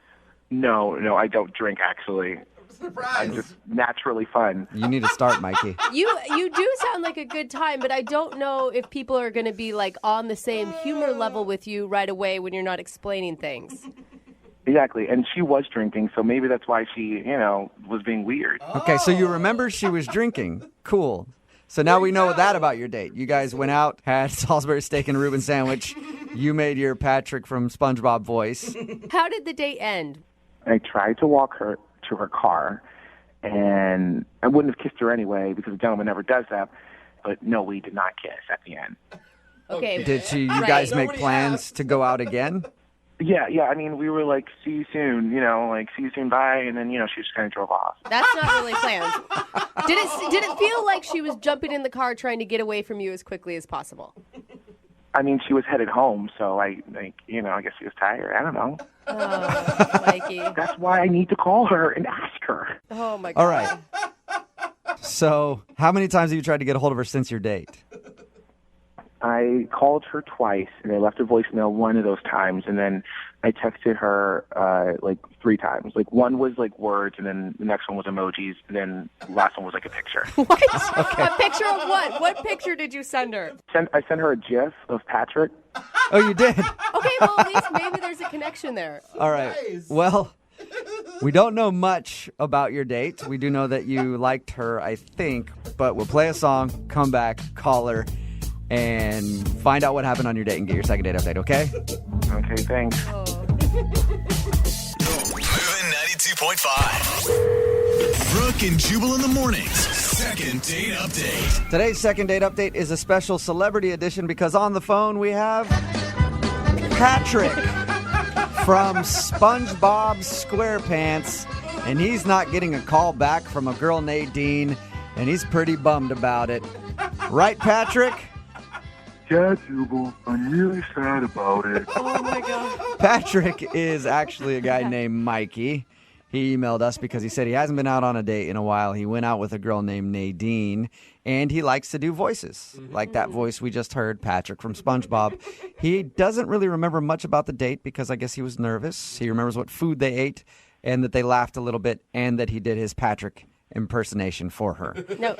[SPEAKER 13] No, I don't drink actually.
[SPEAKER 5] Surprise!
[SPEAKER 13] I'm just naturally fun.
[SPEAKER 9] You need to start, Mikey.
[SPEAKER 3] You do sound like a good time, but I don't know if people are going to be on the same humor level with you right away when you're not explaining things.
[SPEAKER 13] Exactly, and she was drinking, so maybe that's why she, was being weird.
[SPEAKER 9] Okay, so you remember she was drinking. Cool. So now we know that about your date. You guys went out, had Salisbury steak and a Reuben sandwich. You made your Patrick from SpongeBob voice.
[SPEAKER 3] How did the date end?
[SPEAKER 13] I tried to walk her to her car, and I wouldn't have kissed her anyway because a gentleman never does that. But no, we did not kiss at the end.
[SPEAKER 3] Okay.
[SPEAKER 9] Did you guys make plans to go out again?
[SPEAKER 13] Yeah. I mean, we were see you soon, see you soon, bye. And then, she just kind of drove off.
[SPEAKER 3] That's not really planned. Did it feel like she was jumping in the car trying to get away from you as quickly as possible?
[SPEAKER 13] I mean, she was headed home, so I guess she was tired. I don't know.
[SPEAKER 3] Oh, Mikey.
[SPEAKER 13] That's why I need to call her and ask her.
[SPEAKER 3] Oh, my God.
[SPEAKER 9] All right. So how many times have you tried to get a hold of her since your date?
[SPEAKER 13] I called her twice, and I left a voicemail one of those times, and then I texted her 3 times. One was words, and then the next one was emojis, and then the last one was a picture.
[SPEAKER 3] What? Okay. A picture of what? What picture did you send her?
[SPEAKER 13] I sent her a GIF of Patrick.
[SPEAKER 9] Oh, you did?
[SPEAKER 3] Okay, well, at least maybe there's a connection there.
[SPEAKER 9] All right. Well, we don't know much about your date. We do know that you liked her, I think, but we'll play a song, come back, call her, and find out what happened on your date and get your second date update, okay?
[SPEAKER 13] Okay, thanks.
[SPEAKER 1] Moving 92.5. Brooke and Jubal in the mornings. Second date update.
[SPEAKER 9] Today's second date update is a special celebrity edition because on the phone we have Patrick from SpongeBob SquarePants, and he's not getting a call back from a girl Nadine, and he's pretty bummed about it. Right, Patrick?
[SPEAKER 13] Yeah, Jubal, I'm really sad about it.
[SPEAKER 3] Oh, my God.
[SPEAKER 9] Patrick is actually a guy named Mikey. He emailed us because he said he hasn't been out on a date in a while. He went out with a girl named Nadine, and he likes to do voices, like that voice we just heard, Patrick from SpongeBob. He doesn't really remember much about the date because I guess he was nervous. He remembers what food they ate and that they laughed a little bit and that he did his Patrick impersonation for her.
[SPEAKER 3] No,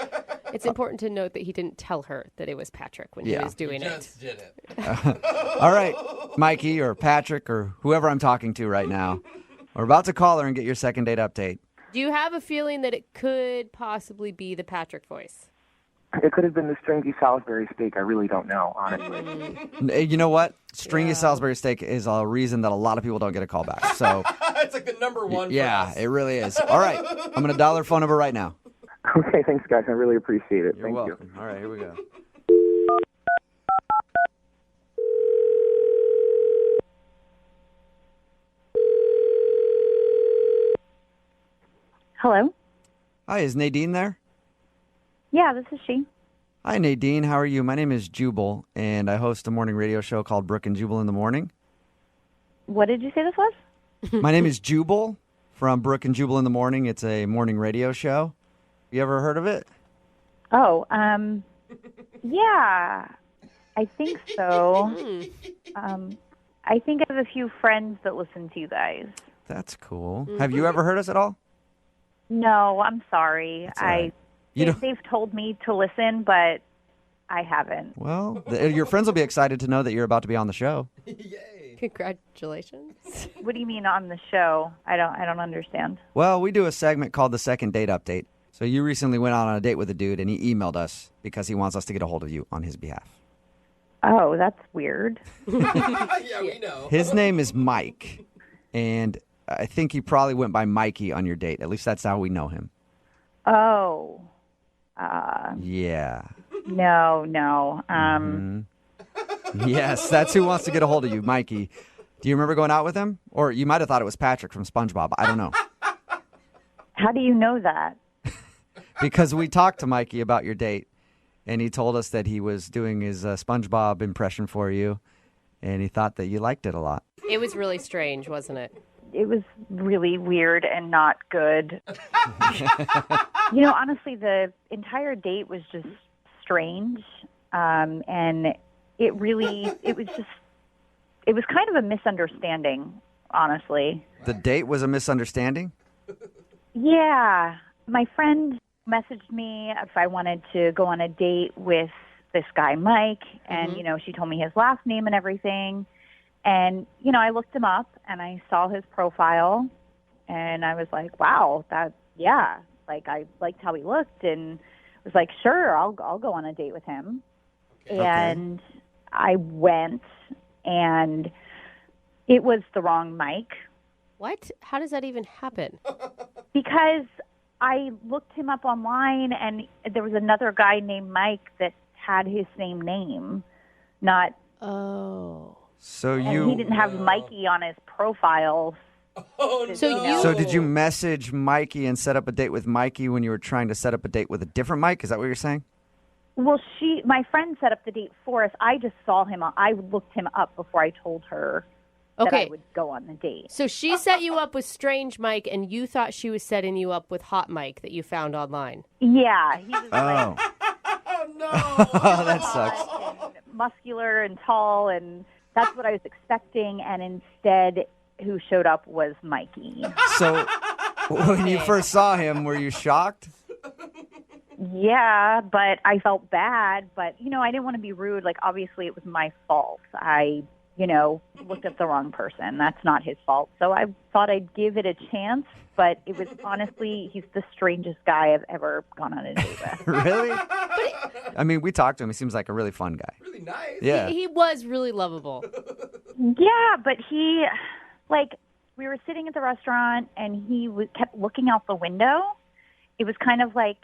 [SPEAKER 3] it's important to note that he didn't tell her that it was Patrick when he was doing it.
[SPEAKER 5] Just did it.
[SPEAKER 9] All right, Mikey or Patrick or whoever I'm talking to right now, we're about to call her and get your second date update.
[SPEAKER 3] Do you have a feeling that it could possibly be the Patrick voice?
[SPEAKER 13] It could have been the stringy Salisbury steak. I really don't know, honestly.
[SPEAKER 9] You know what? Stringy Salisbury steak is a reason that a lot of people don't get a call back. So
[SPEAKER 5] It's like the number one.
[SPEAKER 9] yeah, it really is. All right, I'm going to dial their phone number right now.
[SPEAKER 13] Okay, thanks, guys. I really appreciate it.
[SPEAKER 9] You're
[SPEAKER 13] Thank
[SPEAKER 9] welcome. All right, here we go.
[SPEAKER 10] Hello?
[SPEAKER 9] Hi, is Nadine there?
[SPEAKER 10] Yeah, this is she.
[SPEAKER 9] Hi, Nadine. How are you? My name is Jubal, and I host a morning radio show called Brooke and Jubal in the Morning.
[SPEAKER 10] What did you say this was?
[SPEAKER 9] My name is Jubal from Brooke and Jubal in the Morning. It's a morning radio show. You ever heard of it?
[SPEAKER 10] Oh, yeah, I think so. I think I have a few friends that listen to you guys.
[SPEAKER 9] That's cool. Have you ever heard us at all?
[SPEAKER 10] No, I'm sorry.
[SPEAKER 9] That's all right.
[SPEAKER 10] They've told me to listen, but I haven't.
[SPEAKER 9] Well, your friends will be excited to know that you're about to be on the show.
[SPEAKER 3] Congratulations.
[SPEAKER 10] What do you mean on the show? I don't understand.
[SPEAKER 9] Well, we do a segment called the Second Date Update. So you recently went out on a date with a dude, and he emailed us because he wants us to get a hold of you on his behalf.
[SPEAKER 10] Oh, that's weird.
[SPEAKER 5] Yeah, we know.
[SPEAKER 9] His name is Mike, and I think he probably went by Mikey on your date. At least that's how we know him.
[SPEAKER 10] Oh.
[SPEAKER 9] Yeah.
[SPEAKER 10] No.
[SPEAKER 9] Yes, that's who wants to get a hold of you, Mikey. Do you remember going out with him? Or you might have thought it was Patrick from SpongeBob. I don't know.
[SPEAKER 10] How do you know that?
[SPEAKER 9] Because we talked to Mikey about your date, and he told us that he was doing his SpongeBob impression for you, and he thought that you liked it a lot.
[SPEAKER 3] It was really strange, wasn't it?
[SPEAKER 10] It was really weird and not good. Honestly, the entire date was just strange. And it was kind of a misunderstanding, honestly.
[SPEAKER 9] The date was a misunderstanding?
[SPEAKER 10] Yeah. My friend messaged me if I wanted to go on a date with this guy, Mike, and, she told me his last name and everything. And, I looked him up and I saw his profile and I was like, wow, I liked how he looked and was like, sure, I'll go on a date with him. Okay. And I went and it was the wrong Mike.
[SPEAKER 3] What? How does that even happen?
[SPEAKER 10] Because I looked him up online and there was another guy named Mike that had his same name, not...
[SPEAKER 3] Oh.
[SPEAKER 9] So
[SPEAKER 10] he didn't have Mikey on his profile.
[SPEAKER 5] Oh, no.
[SPEAKER 9] So did you message Mikey and set up a date with Mikey when you were trying to set up a date with a different Mike? Is that what you're saying?
[SPEAKER 10] Well, my friend set up the date for us. I just saw him. I looked him up before I told her that I would go on the date.
[SPEAKER 3] So she set you up with Strange Mike, and you thought she was setting you up with Hot Mike that you found online.
[SPEAKER 10] Yeah. He was
[SPEAKER 9] oh.
[SPEAKER 5] Oh, no.
[SPEAKER 9] Oh, that sucks.
[SPEAKER 10] And muscular and tall, and that's what I was expecting, and instead who showed up was Mikey.
[SPEAKER 9] So when you first saw him, were you shocked?
[SPEAKER 10] Yeah, but I felt bad. But, I didn't want to be rude. Like, obviously it was my fault. I, looked at the wrong person. That's not his fault. So I thought I'd give it a chance. But it was honestly, he's the strangest guy I've ever gone on a date with.
[SPEAKER 9] Really? I mean, we talked to him. He seems like a really fun guy.
[SPEAKER 5] Really nice.
[SPEAKER 9] Yeah.
[SPEAKER 3] He was really lovable.
[SPEAKER 10] Yeah, but we were sitting at the restaurant and he kept looking out the window. It was kind of like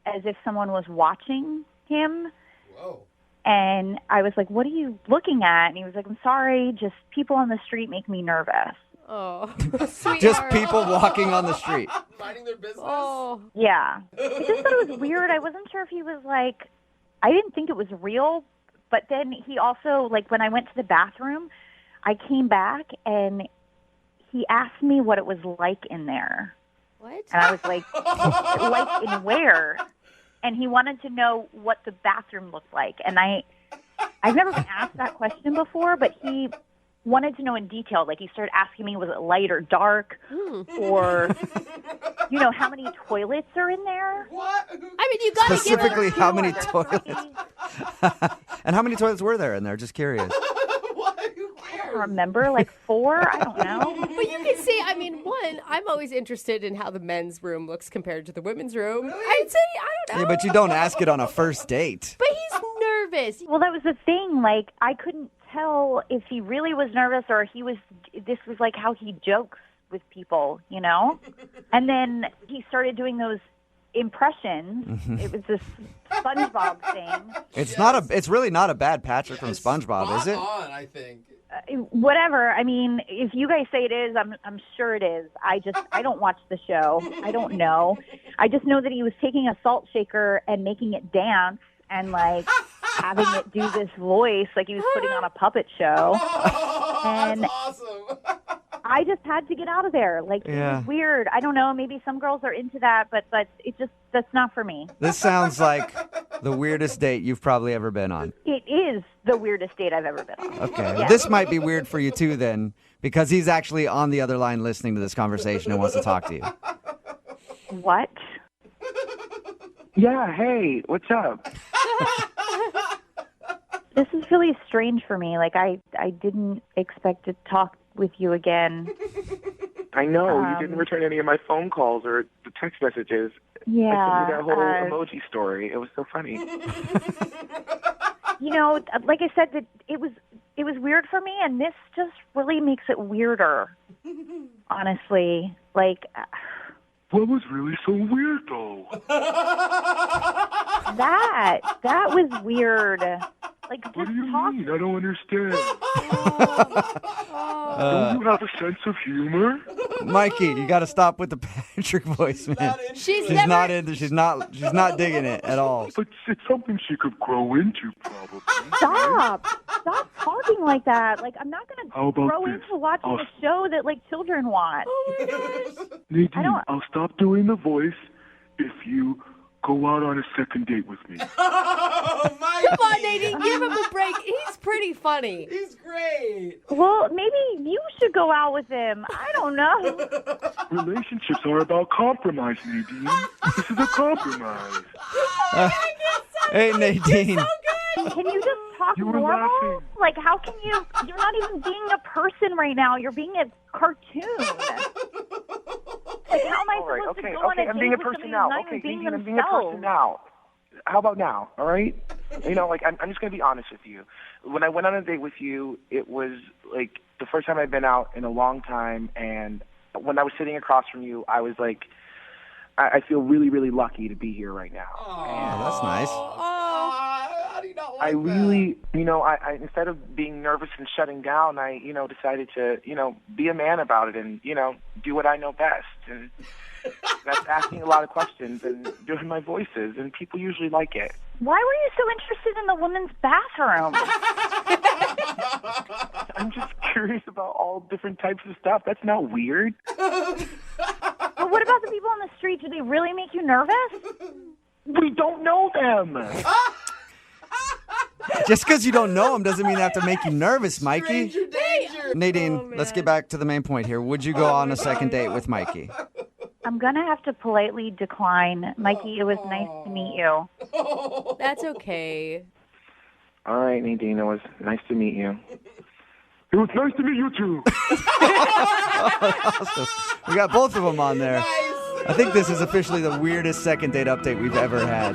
[SPEAKER 10] as if someone was watching him.
[SPEAKER 5] Whoa.
[SPEAKER 10] And I was like, what are you looking at? And he was like, I'm sorry, just people on the street make me nervous.
[SPEAKER 3] Oh, sweetheart.
[SPEAKER 9] Just people walking on the street.
[SPEAKER 5] Minding their business.
[SPEAKER 3] Oh.
[SPEAKER 10] Yeah. I just thought it was weird. I wasn't sure if he was like, I didn't think it was real. But then he also, when I went to the bathroom, I came back and he asked me what it was like in there.
[SPEAKER 3] What?
[SPEAKER 10] And I was like, like in where? And he wanted to know what the bathroom looked like. And I've never been asked that question before, but he wanted to know in detail. Like, he started asking me, was it light or dark? Or, how many toilets are in there?
[SPEAKER 5] What?
[SPEAKER 3] I mean, you got to give
[SPEAKER 9] Specifically,
[SPEAKER 3] it
[SPEAKER 9] how many toilets? And how many toilets were there in there? Just curious.
[SPEAKER 5] What? Who cares?
[SPEAKER 10] can't remember, like 4. I don't know.
[SPEAKER 3] But you can see, I mean, one, I'm always interested in how the men's room looks compared to the women's room. I'd say, I don't know.
[SPEAKER 9] Yeah, but you don't ask it on a first date.
[SPEAKER 3] But he's nervous.
[SPEAKER 10] Well, that was the thing. Like, I couldn't tell if he really was nervous or this was like how he jokes with people, you know? And then he started doing those impressions. It was this SpongeBob thing.
[SPEAKER 9] It's really not a bad Patrick from SpongeBob, is it?
[SPEAKER 5] On, I think.
[SPEAKER 10] Whatever. I mean, if you guys say it is, I'm sure it is. I don't watch the show. I don't know. I just know that he was taking a salt shaker and making it dance and like having it do this voice like he was putting on a puppet show. And
[SPEAKER 5] that's awesome.
[SPEAKER 10] I just had to get out of there. Like, It was weird. I don't know. Maybe some girls are into that, but that's not for me.
[SPEAKER 9] This sounds like the weirdest date you've probably ever been on.
[SPEAKER 10] It is the weirdest date I've ever been on.
[SPEAKER 9] Okay.
[SPEAKER 10] Yeah.
[SPEAKER 9] This might be weird for you too then, because he's actually on the other line listening to this conversation and wants to talk to you.
[SPEAKER 10] What?
[SPEAKER 13] Yeah, hey, what's up?
[SPEAKER 10] This is really strange for me. Like, I didn't expect to talk with you again.
[SPEAKER 13] I know, you didn't return any of my phone calls or the text messages.
[SPEAKER 10] Yeah.
[SPEAKER 13] I sent you that whole emoji story. It was so funny.
[SPEAKER 10] You know, like I said, that it was weird for me, and this just really makes it weirder. Honestly, like.
[SPEAKER 13] What was really so weird, though?
[SPEAKER 10] That was weird. Like, just
[SPEAKER 13] What do you
[SPEAKER 10] talk.
[SPEAKER 13] mean? I don't understand. Don't you have a sense of humor?
[SPEAKER 9] Mikey, you got to stop with the Patrick voice, man. She's not into. She's not digging it at all.
[SPEAKER 13] But it's something she could grow into, probably.
[SPEAKER 10] Stop talking like that. Like, I'm not
[SPEAKER 13] How
[SPEAKER 10] gonna
[SPEAKER 13] about
[SPEAKER 10] grow
[SPEAKER 13] this?
[SPEAKER 10] into watching a show that like children watch.
[SPEAKER 13] Nadine, I'll stop doing the voice if you go out on a second date with me.
[SPEAKER 5] Oh, my
[SPEAKER 3] Come on, Nadine, give him a break. He's pretty funny.
[SPEAKER 5] He's great.
[SPEAKER 10] Well, maybe you should go out with him. I don't know.
[SPEAKER 13] Relationships are about compromise, Nadine. This is a compromise.
[SPEAKER 9] Hey, Nadine.
[SPEAKER 10] Can you just talk
[SPEAKER 13] You were
[SPEAKER 10] normal?
[SPEAKER 13] laughing.
[SPEAKER 10] Like, how can you? You're not even being a person right now. You're being a cartoon. Like, how am I
[SPEAKER 13] All right,
[SPEAKER 10] supposed
[SPEAKER 13] okay,
[SPEAKER 10] to go on a
[SPEAKER 13] I'm
[SPEAKER 10] date
[SPEAKER 13] being a
[SPEAKER 10] with
[SPEAKER 13] person
[SPEAKER 10] somebody
[SPEAKER 13] now.
[SPEAKER 10] who's not
[SPEAKER 13] Okay,
[SPEAKER 10] even being
[SPEAKER 13] Nadine, I'm being a person
[SPEAKER 10] themselves?
[SPEAKER 13] now. How about now, all right? You know, like, I'm just going to be honest with you. When I went on a date with you, it was, like, the first time I'd been out in a long time, and when I was sitting across from you, I was like, I feel really, really lucky to be here right now.
[SPEAKER 9] Oh, that's nice.
[SPEAKER 5] How do you not like
[SPEAKER 13] I really, you know, I instead of being nervous and shutting down, I, you know, decided to, you know, be a man about it and, you know, do what I know best. And that's asking a lot of questions and doing my voices, and people usually like it.
[SPEAKER 10] Why were you so interested in the women's bathroom?
[SPEAKER 13] I'm just curious about all different types of stuff. That's not weird.
[SPEAKER 10] But what about the people on the street? Do they really make you nervous?
[SPEAKER 13] We don't know them.
[SPEAKER 9] Just because you don't know him doesn't mean they have to make you nervous, Mikey.
[SPEAKER 5] Stranger danger.
[SPEAKER 9] Nadine, let's get back to the main point here. Would you go on a second date with Mikey?
[SPEAKER 10] I'm going to have to politely decline. Mikey, it was nice to meet you.
[SPEAKER 3] That's okay.
[SPEAKER 13] All right, Nadine, it was nice to meet you. It was nice to meet you, too.
[SPEAKER 9] Awesome. We got both of them on there. I think this is officially the weirdest second date update we've ever had.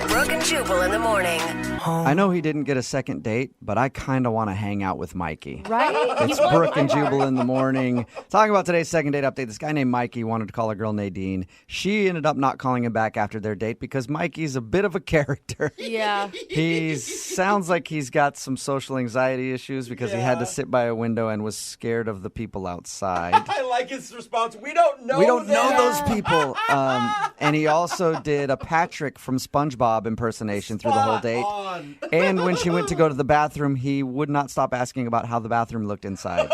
[SPEAKER 7] Brooke and Jubal in the morning.
[SPEAKER 9] I know he didn't get a second date, but I kind of want to hang out with Mikey.
[SPEAKER 3] Right?
[SPEAKER 9] It's Brooke and Jubal in the morning. Talking about today's second date update, this guy named Mikey wanted to call a girl Nadine. She ended up not calling him back after their date because Mikey's a bit of a character.
[SPEAKER 3] Yeah.
[SPEAKER 9] He sounds like he's got some social anxiety issues because he had to sit by a window and was scared of the people outside.
[SPEAKER 5] I like his response. We don't know
[SPEAKER 9] We don't
[SPEAKER 5] them.
[SPEAKER 9] know those people. And he also did a Patrick from SpongeBob impersonation through the whole date.
[SPEAKER 5] On.
[SPEAKER 9] And when she went to go to the bathroom, he would not stop asking about how the bathroom looked inside.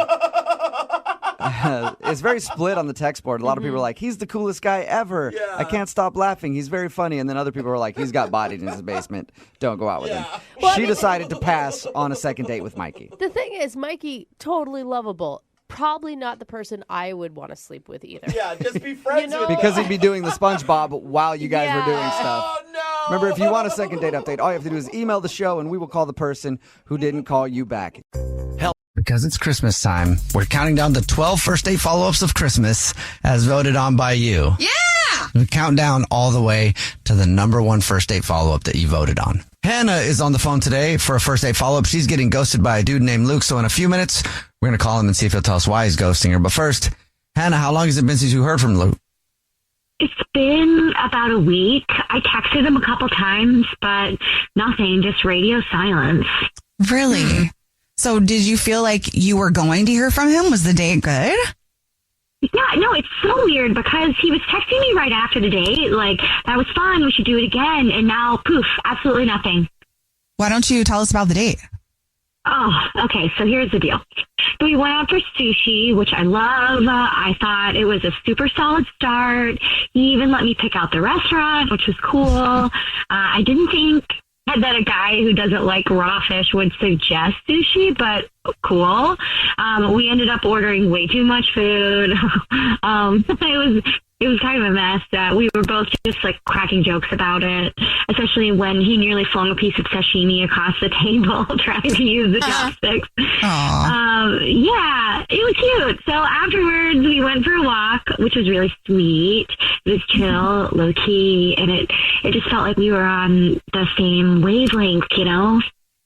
[SPEAKER 9] It's very split on the text board. A lot of people are like, he's the coolest guy ever.
[SPEAKER 5] Yeah.
[SPEAKER 9] I can't stop laughing. He's very funny. And then other people are like, he's got bodied in his basement. Don't go out with him. She decided to pass on a second date with Mikey.
[SPEAKER 3] The thing is, Mikey, totally lovable. Probably not the person I would want to sleep with either.
[SPEAKER 5] Yeah, just be friends with
[SPEAKER 9] Because
[SPEAKER 5] him.
[SPEAKER 9] he'd be doing the SpongeBob while you guys were doing stuff.
[SPEAKER 5] Oh, no.
[SPEAKER 9] Remember, if you want a second date update, all you have to do is email the show and we will call the person who didn't call you back. Because it's Christmas time, we're counting down the 12 first date follow-ups of Christmas as voted on by you.
[SPEAKER 14] Yeah!
[SPEAKER 9] We count down all the way to the number one first date follow-up that you voted on. Hannah is on the phone today for a first date follow-up. She's getting ghosted by a dude named Luke. So in a few minutes, we're going to call him and see if he'll tell us why he's ghosting her. But first, Hannah, how long has it been since you heard from Luke?
[SPEAKER 15] It's been about a week. I texted him a couple times, but nothing, just radio silence.
[SPEAKER 14] Really? So did you feel like you were going to hear from him? Was the date good?
[SPEAKER 15] Yeah, no, it's so weird because he was texting me right after the date, like, that was fun, we should do it again, and now, poof, absolutely nothing.
[SPEAKER 14] Why don't you tell us about the date?
[SPEAKER 15] Oh, okay, so here's the deal. So we went out for sushi, which I love. I thought it was a super solid start. He even let me pick out the restaurant, which was cool. I didn't think that a guy who doesn't like raw fish would suggest sushi, but cool. We ended up ordering way too much food. It was kind of a mess. We were both just like cracking jokes about it, especially when he nearly flung a piece of sashimi across the table trying to use the chopsticks. Yeah, it was cute. So afterwards, we went for a walk, which was really sweet. It was chill, low key, and it just felt like we were on the same wavelength, you know?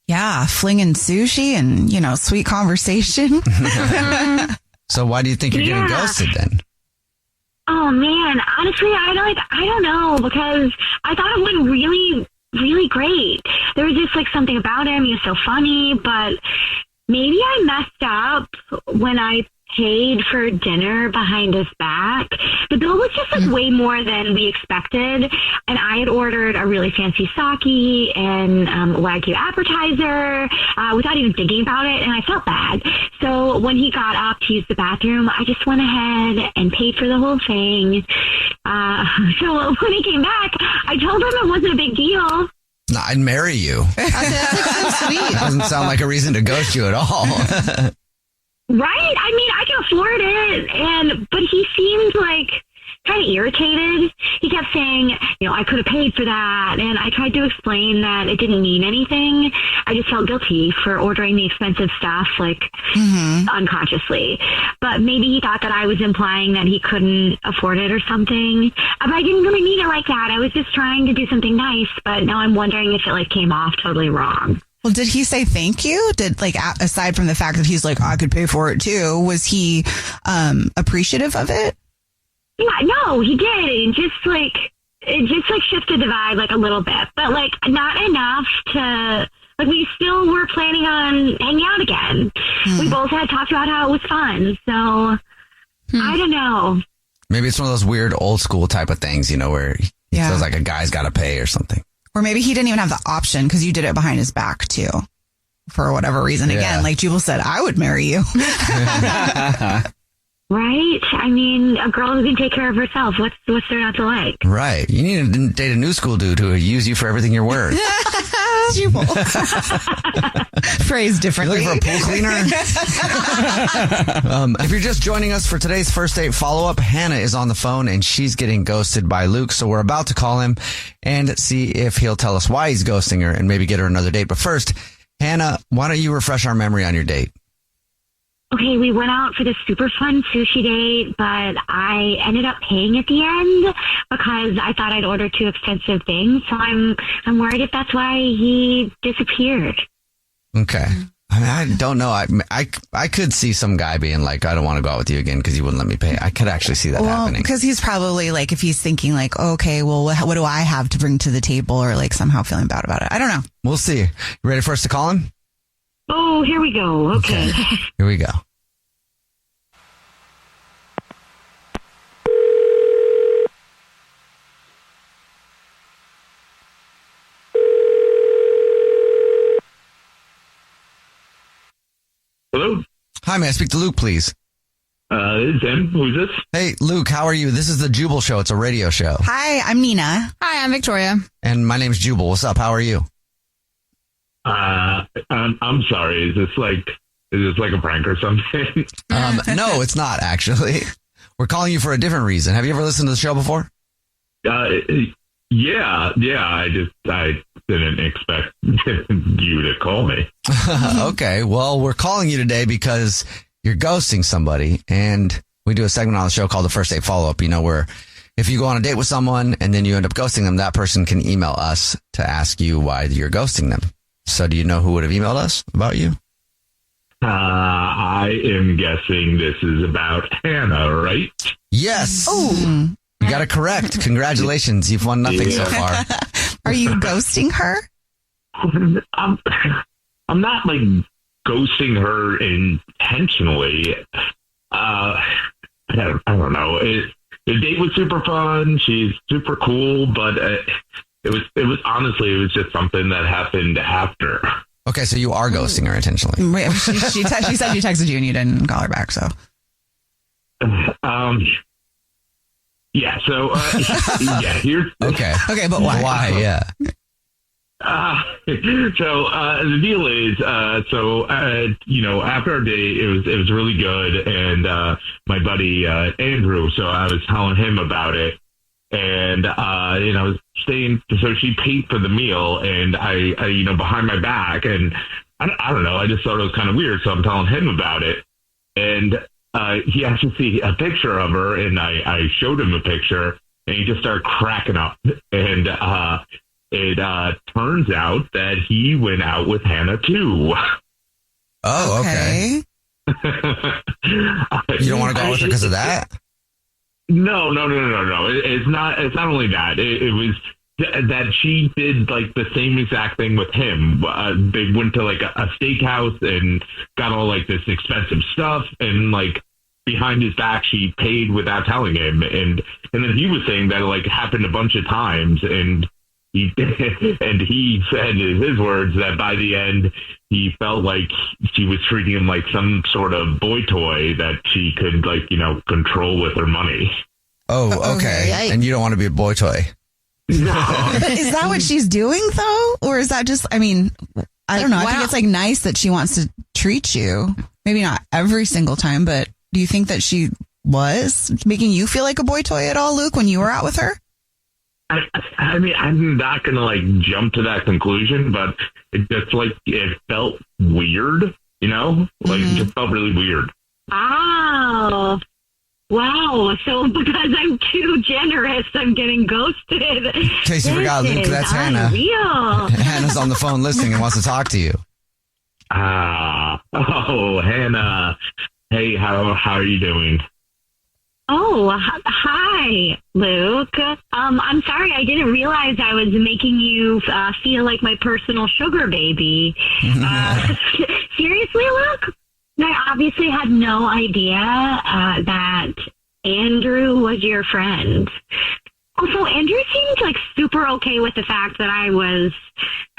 [SPEAKER 14] Yeah, flinging sushi and, sweet conversation.
[SPEAKER 9] So why do you think you're getting ghosted then?
[SPEAKER 15] Oh man, honestly, I don't know, because I thought it went really, really great. There was just like something about him. He was so funny, but maybe I messed up when I paid for dinner behind his back. The bill was just like way more than we expected, and I had ordered a really fancy sake and Wagyu appetizer without even thinking about it, and I felt bad. So when he got up to use the bathroom, I just went ahead and paid for the whole thing. So when he came back, I told him it wasn't a big deal.
[SPEAKER 9] No, I'd marry you.
[SPEAKER 14] That's so sweet.
[SPEAKER 9] That doesn't sound like a reason to ghost you at all.
[SPEAKER 15] Right? I mean, I can afford it, but he seemed like kind of irritated. He kept saying, I could have paid for that, and I tried to explain that it didn't mean anything. I just felt guilty for ordering the expensive stuff, like, unconsciously. But maybe he thought that I was implying that he couldn't afford it or something. But I didn't really mean it like that. I was just trying to do something nice, but now I'm wondering if it, came off totally wrong.
[SPEAKER 14] Well, did he say thank you? Did aside from the fact that he's like, I could pay for it too, was he appreciative of it?
[SPEAKER 15] Yeah, no, he did. It just shifted the vibe a little bit, but not enough to we still were planning on hanging out again. We both had talked about how it was fun, so I don't know.
[SPEAKER 9] Maybe it's one of those weird old school type of things, where he feels like a guy's got to pay or something.
[SPEAKER 14] Or maybe he didn't even have the option because you did it behind his back, too, for whatever reason. Again, like Jubal said, I would marry you.
[SPEAKER 15] Right? I mean, a girl who can take care of herself, what's there not to like?
[SPEAKER 9] Right. You need to date a new school dude who will use you for everything you're worth.
[SPEAKER 14] Jubal. Phrased differently.
[SPEAKER 9] You're looking for a pool cleaner? If you're just joining us for today's first date follow-up, Hannah is on the phone and she's getting ghosted by Luke. So we're about to call him and see if he'll tell us why he's ghosting her and maybe get her another date. But first, Hannah, why don't you refresh our memory on your date?
[SPEAKER 15] Okay, we went out for this super fun sushi date, but I ended up paying at the end because I thought I'd ordered too expensive things. So I'm worried if that's why he disappeared.
[SPEAKER 9] Okay. I mean, I don't know. I could see some guy being like, I don't want to go out with you again because you wouldn't let me pay. I could actually see that happening.
[SPEAKER 14] Because he's probably if he's thinking okay, well, what do I have to bring to the table, or somehow feeling bad about it. I don't know.
[SPEAKER 9] We'll see. You ready for us to call him?
[SPEAKER 15] Oh, here we go. Okay.
[SPEAKER 9] Here we go.
[SPEAKER 16] Hello?
[SPEAKER 9] Hi, may I speak to Luke, please?
[SPEAKER 16] This is him. Who's this?
[SPEAKER 9] Hey, Luke, how are you? This is the Jubal Show. It's a radio show.
[SPEAKER 14] Hi, I'm Nina.
[SPEAKER 17] Hi, I'm Victoria.
[SPEAKER 9] And my name's Jubal. What's up? How are you?
[SPEAKER 16] I'm sorry. Is this like a prank or something?
[SPEAKER 9] No, it's not actually. We're calling you for a different reason. Have you ever listened to the show before?
[SPEAKER 16] Yeah. I didn't expect you to call me.
[SPEAKER 9] Okay, well, we're calling you today because you're ghosting somebody, and we do a segment on the show called the First Date Follow-Up, where if you go on a date with someone and then you end up ghosting them, that person can email us to ask you why you're ghosting them. So do you know who would have emailed us about you?
[SPEAKER 16] I am guessing this is about Hannah, right?
[SPEAKER 9] Yes. Oh, you got it correct. Congratulations. You've won nothing so far.
[SPEAKER 14] Are you ghosting her?
[SPEAKER 16] I'm not like ghosting her intentionally. I don't know. The date was super fun. She's super cool, but it was honestly, it was just something that happened after.
[SPEAKER 9] Okay, so you are ghosting her intentionally.
[SPEAKER 14] Wait, she said she texted you and you didn't call her back, so.
[SPEAKER 16] Yeah, so, here's...
[SPEAKER 9] Okay.
[SPEAKER 14] Okay, but why?
[SPEAKER 9] Why, yeah.
[SPEAKER 16] The deal is, after our date, it was really good, and my buddy Andrew, so I was telling him about it, and I was staying. So she paid for the meal, and I behind my back, and I don't know, I just thought it was kind of weird, so I'm telling him about it, and he asked to see a picture of her, and I showed him a picture, and he just started cracking up, and it turns out that he went out with Hannah too.
[SPEAKER 9] Oh, okay. You don't want to go out with her because of that?
[SPEAKER 16] No. It's not only that. It was that she did like the same exact thing with him. They went to like a steakhouse and got all like this expensive stuff, and like behind his back she paid without telling him, and then he was saying that it like happened a bunch of times, and he said in his words that by the end he felt like she was treating him like some sort of boy toy that she could control with her money.
[SPEAKER 9] Oh, okay. And you don't want to be a boy toy.
[SPEAKER 16] No.
[SPEAKER 14] But is that what she's doing though? Or is that just, I don't know. I think it's like nice that she wants to treat you. Maybe not every single time, but do you think that she was making you feel like a boy toy at all, Luke, when you were out with her?
[SPEAKER 16] I'm not going to jump to that conclusion, but it just it felt weird, it just felt really weird.
[SPEAKER 15] Oh, wow. So because I'm too generous, I'm getting ghosted.
[SPEAKER 9] In case you forgot, Luke, that's Hannah.
[SPEAKER 15] Unreal.
[SPEAKER 9] Hannah's on the phone listening and wants to talk to you.
[SPEAKER 16] Hannah. Hey, how are you doing?
[SPEAKER 15] Oh, hi, Luke. I'm sorry, I didn't realize I was making you feel like my personal sugar baby. Seriously, Luke? I obviously had no idea that Andrew was your friend. Also, Andrew seemed like super okay with the fact that I was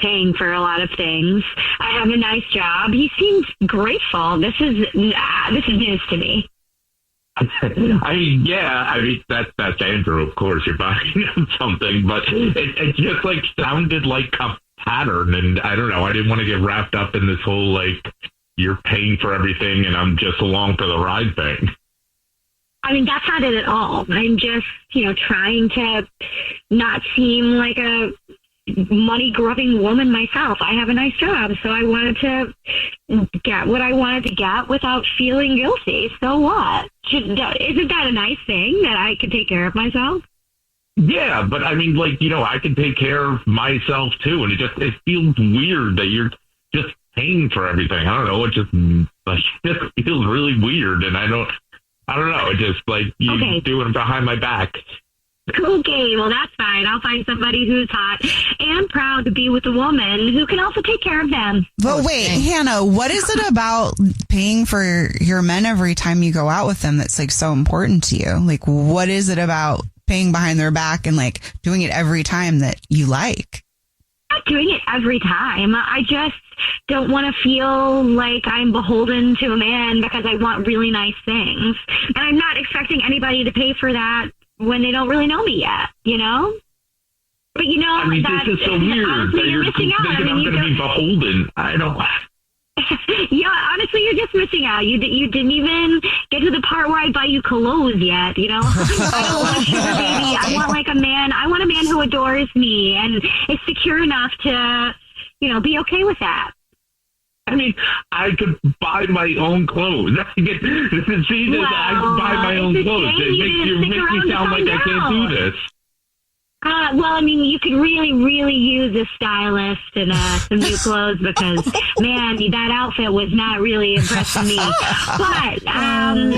[SPEAKER 15] paying for a lot of things. I have a nice job. He seemed grateful. This is news to me.
[SPEAKER 16] That's Andrew, of course, you're buying him something, but it just sounded like a pattern, and I don't know, I didn't want to get wrapped up in this whole you're paying for everything and I'm just along for the ride thing.
[SPEAKER 15] That's not it at all. I'm just, trying to not seem like a money-grubbing woman myself. I have a nice job, so I wanted to get what I wanted to get without feeling guilty. So what? Isn't that a nice thing that I could take care of myself?
[SPEAKER 16] Yeah, but I can take care of myself too, and it feels weird that you're just paying for everything. I don't know, it just feels really weird, and I don't know, it just you doing it behind my back.
[SPEAKER 15] Okay, well, that's fine. I'll find somebody who's hot and proud to be with a woman who can also take care of them.
[SPEAKER 14] But wait, Hannah, what is it about paying for your men every time you go out with them that's so important to you? What is it about paying behind their back and doing it every time that you like?
[SPEAKER 15] I'm not doing it every time. I just don't want to feel like I'm beholden to a man because I want really nice things. And I'm not expecting anybody to pay for that when they don't really know me yet, But
[SPEAKER 16] this is so weird
[SPEAKER 15] honestly,
[SPEAKER 16] that you're
[SPEAKER 15] missing out.
[SPEAKER 16] thinking I'm going to be beholden. I don't.
[SPEAKER 15] Yeah, honestly, you're just missing out. You didn't even get to the part where I buy you clothes yet, you know? I don't want a sugar baby. I want a man who adores me and is secure enough to, be okay with that.
[SPEAKER 16] I mean, I could buy my own clothes. I could buy my own clothes. It makes me sound like I can't do this.
[SPEAKER 15] You could really, really use a stylist and some new clothes because, man, that outfit was not really impressing me. But I'm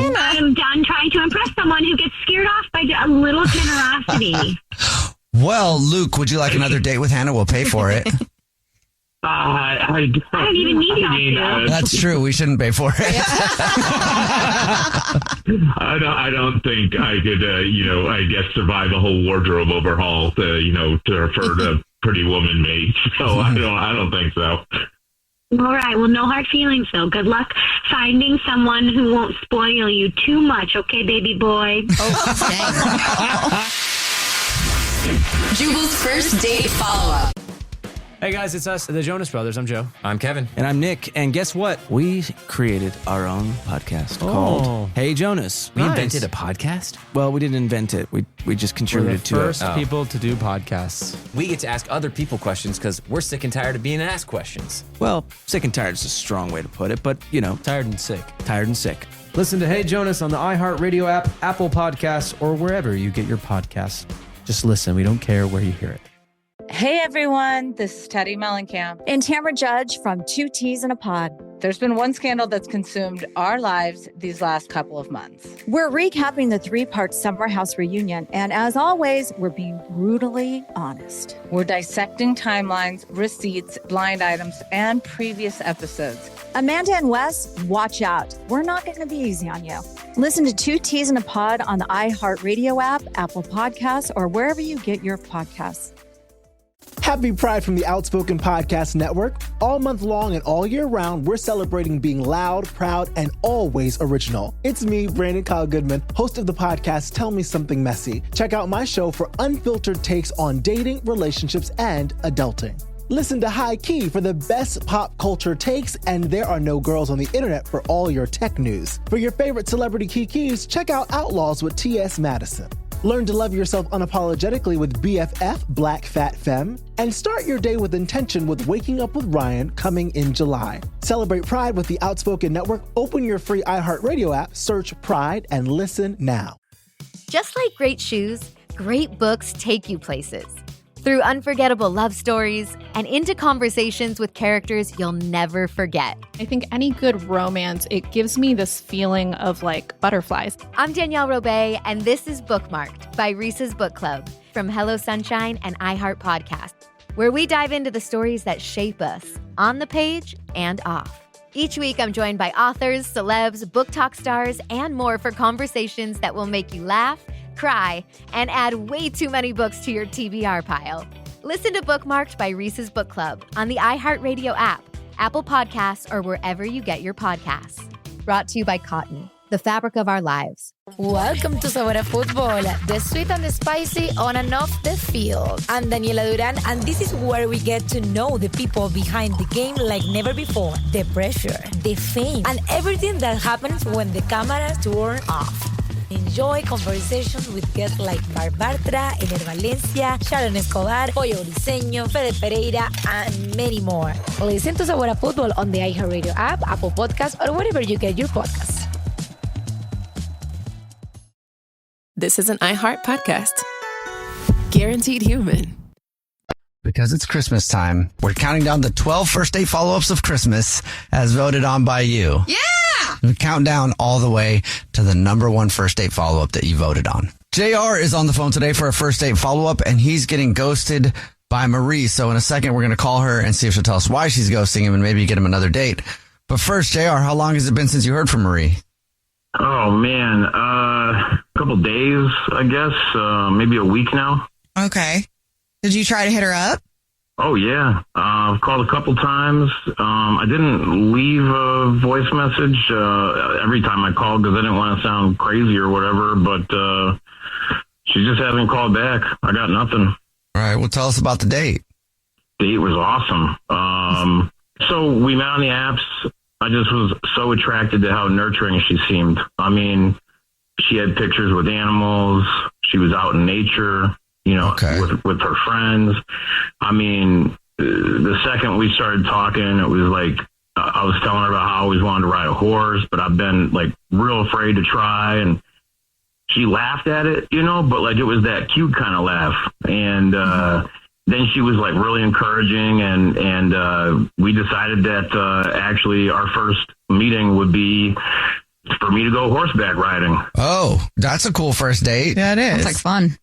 [SPEAKER 15] done trying to impress someone who gets scared off by a little generosity.
[SPEAKER 17] Well, Luke, would you like another date with Hannah? We'll pay for it.
[SPEAKER 16] I
[SPEAKER 15] don't even need you.
[SPEAKER 17] That's true. We shouldn't pay for it.
[SPEAKER 16] I don't think I could, survive a whole wardrobe overhaul to refer to Pretty Woman mate. So I don't think so.
[SPEAKER 15] All right. Well, no hard feelings, though. Good luck finding someone who won't spoil you too much. Okay, baby boy.
[SPEAKER 7] Jubal's first date follow-up.
[SPEAKER 18] Hey guys, it's us, the Jonas Brothers. I'm Joe.
[SPEAKER 5] I'm Kevin.
[SPEAKER 18] And I'm Nick. And guess what? We created our own podcast called Hey Jonas.
[SPEAKER 5] We invented a podcast?
[SPEAKER 18] Well, we didn't invent it. We just contributed to it.
[SPEAKER 19] We're the first people to do podcasts.
[SPEAKER 5] We get to ask other people questions because we're sick and tired of being asked questions.
[SPEAKER 18] Well, sick and tired is a strong way to put it, but,
[SPEAKER 19] tired and sick.
[SPEAKER 18] Tired and sick.
[SPEAKER 19] Listen to Hey Jonas on the iHeartRadio app, Apple Podcasts, or wherever you get your podcasts. Just listen. We don't care where you hear it.
[SPEAKER 20] Hey everyone, this is Teddy Mellencamp and Tamara Judge from Two Teas in a Pod. There's been one scandal that's consumed our lives these last couple of months. We're recapping the 3-part Summer House reunion, and as always, we're being brutally honest. We're dissecting timelines, receipts, blind items, and previous episodes. Amanda and Wes, watch out. We're not going to be easy on you. Listen to Two Teas in a Pod on the iHeartRadio app, Apple Podcasts, or wherever you get your podcasts.
[SPEAKER 21] Happy Pride from the Outspoken Podcast Network. All month long and all year round, we're celebrating being loud, proud, and always original. It's me, Brandon Kyle Goodman, host of the podcast Tell Me Something Messy. Check out my show for unfiltered takes on dating, relationships, and adulting. Listen to High Key for the best pop culture takes, and There Are No Girls on the Internet for all your tech news. For your favorite celebrity kikis, check out Outlaws with T.S. Madison. Learn to love yourself unapologetically with BFF, Black Fat Femme. And start your day with intention with Waking Up with Ryan coming in July. Celebrate Pride with the Outspoken Network. Open your free iHeartRadio app, search Pride, and listen now.
[SPEAKER 22] Just like great shoes, great books take you places. Through unforgettable love stories and into conversations with characters you'll never forget.
[SPEAKER 23] I think any good romance, it gives me this feeling of like butterflies.
[SPEAKER 22] I'm Danielle Robay, and this is Bookmarked by Reese's Book Club from Hello Sunshine and iHeart Podcast, where we dive into the stories that shape us on the page and off. Each week, I'm joined by authors, celebs, book talk stars, and more for conversations that will make you laugh, cry, and add way too many books to your TBR pile. Listen to Bookmarked by Reese's Book Club on the iHeartRadio app, Apple Podcasts, or wherever you get your podcasts. Brought to you by Cotton, the fabric of our lives.
[SPEAKER 24] Welcome to Sabor a Fútbol, the sweet and the spicy on and off the field. I'm Daniela Duran, and this is where we get to know the people behind the game like never before. The pressure, the fame, and everything that happens when the cameras turn off. Enjoy conversations with guests like Bar Bartra, Ener Valencia, Sharon Escobar, Pollo Briseño, Fede Pereira, and many more. Listen to Sabor a Fútbol on the iHeartRadio app, Apple Podcasts, or wherever you get your podcasts.
[SPEAKER 25] This is an iHeart podcast. Guaranteed human.
[SPEAKER 17] Because it's Christmas time, we're counting down the 12 first date follow-ups of Christmas as voted on by you.
[SPEAKER 7] Yeah!
[SPEAKER 17] We count down all the way to the number one first date follow-up that you voted on. JR is on the phone today for a first date follow-up, and he's getting ghosted by Marie. So in a second, we're going to call her and see if she'll tell us why she's ghosting him and maybe get him another date. But first, JR, how long has it been since you heard from Marie?
[SPEAKER 16] Oh, man. A couple days, I guess. Maybe a week now.
[SPEAKER 14] Okay. Did you try to hit her up?
[SPEAKER 16] Oh, yeah. I've called a couple times. I didn't leave a voice message every time I called because I didn't want to sound crazy or whatever, but she just hasn't called back. I got nothing.
[SPEAKER 17] All right. Well, tell us about the date.
[SPEAKER 16] Date was awesome.
[SPEAKER 2] So we met on the apps. I just was so attracted to how nurturing she seemed. I mean, she had pictures with animals. She was out in nature, with her friends. I mean, the second we started talking, it was like, I was telling her about how I always wanted to ride a horse, but I've been like real afraid to try. And she laughed at it, but like it was that cute kind of laugh. And then she was like really encouraging. And we decided that actually our first meeting would be for me to go horseback riding.
[SPEAKER 17] Oh, that's a cool first date.
[SPEAKER 14] Yeah, it is.
[SPEAKER 4] Sounds like fun.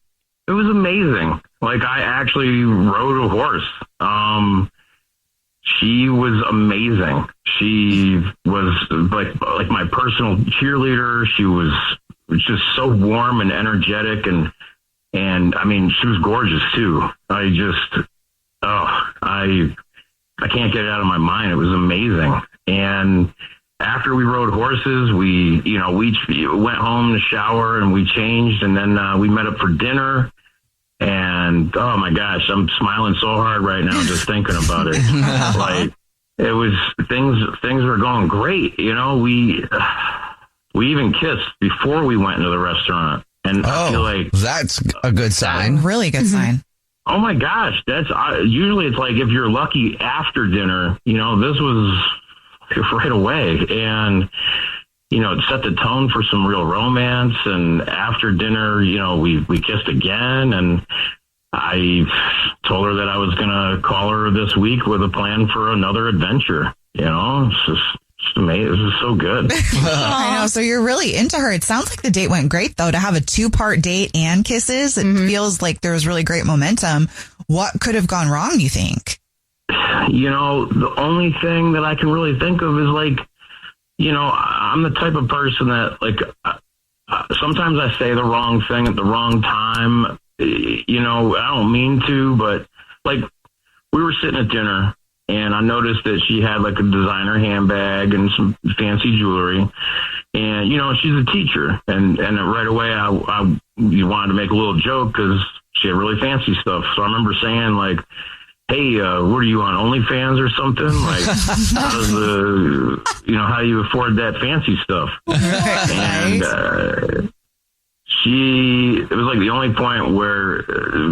[SPEAKER 2] It was amazing. Like I actually rode a horse. She was amazing. She was like my personal cheerleader. She was just so warm and energetic, and I mean, she was gorgeous too. I can't get it out of my mind. It was amazing. And after we rode horses, we went home to shower and we changed, and then we met up for dinner. And oh my gosh, I'm smiling so hard right now just thinking about it. Like it was things were going great. We even kissed before we went into the restaurant. And I feel like
[SPEAKER 17] that's a good sign.
[SPEAKER 14] Really good sign.
[SPEAKER 2] Oh my gosh, that's usually it's like if you're lucky after dinner. This was right away, and it set the tone for some real romance. And after dinner, we kissed again, and I told her that I was going to call her this week with a plan for another adventure. It's just amazing. This is so good.
[SPEAKER 14] I know. So you're really into her. It sounds like the date went great, though, to have a 2-part date and kisses. It feels like there was really great momentum. What could have gone wrong, you think?
[SPEAKER 2] The only thing that I can really think of is like, I'm the type of person that like, sometimes I say the wrong thing at the wrong time. I don't mean to, but like we were sitting at dinner and I noticed that she had like a designer handbag and some fancy jewelry, and, she's a teacher, and right away I wanted to make a little joke because she had really fancy stuff. So I remember saying like, hey, what are you on, OnlyFans or something? Like, how do you afford that fancy stuff? And it was like the only point where,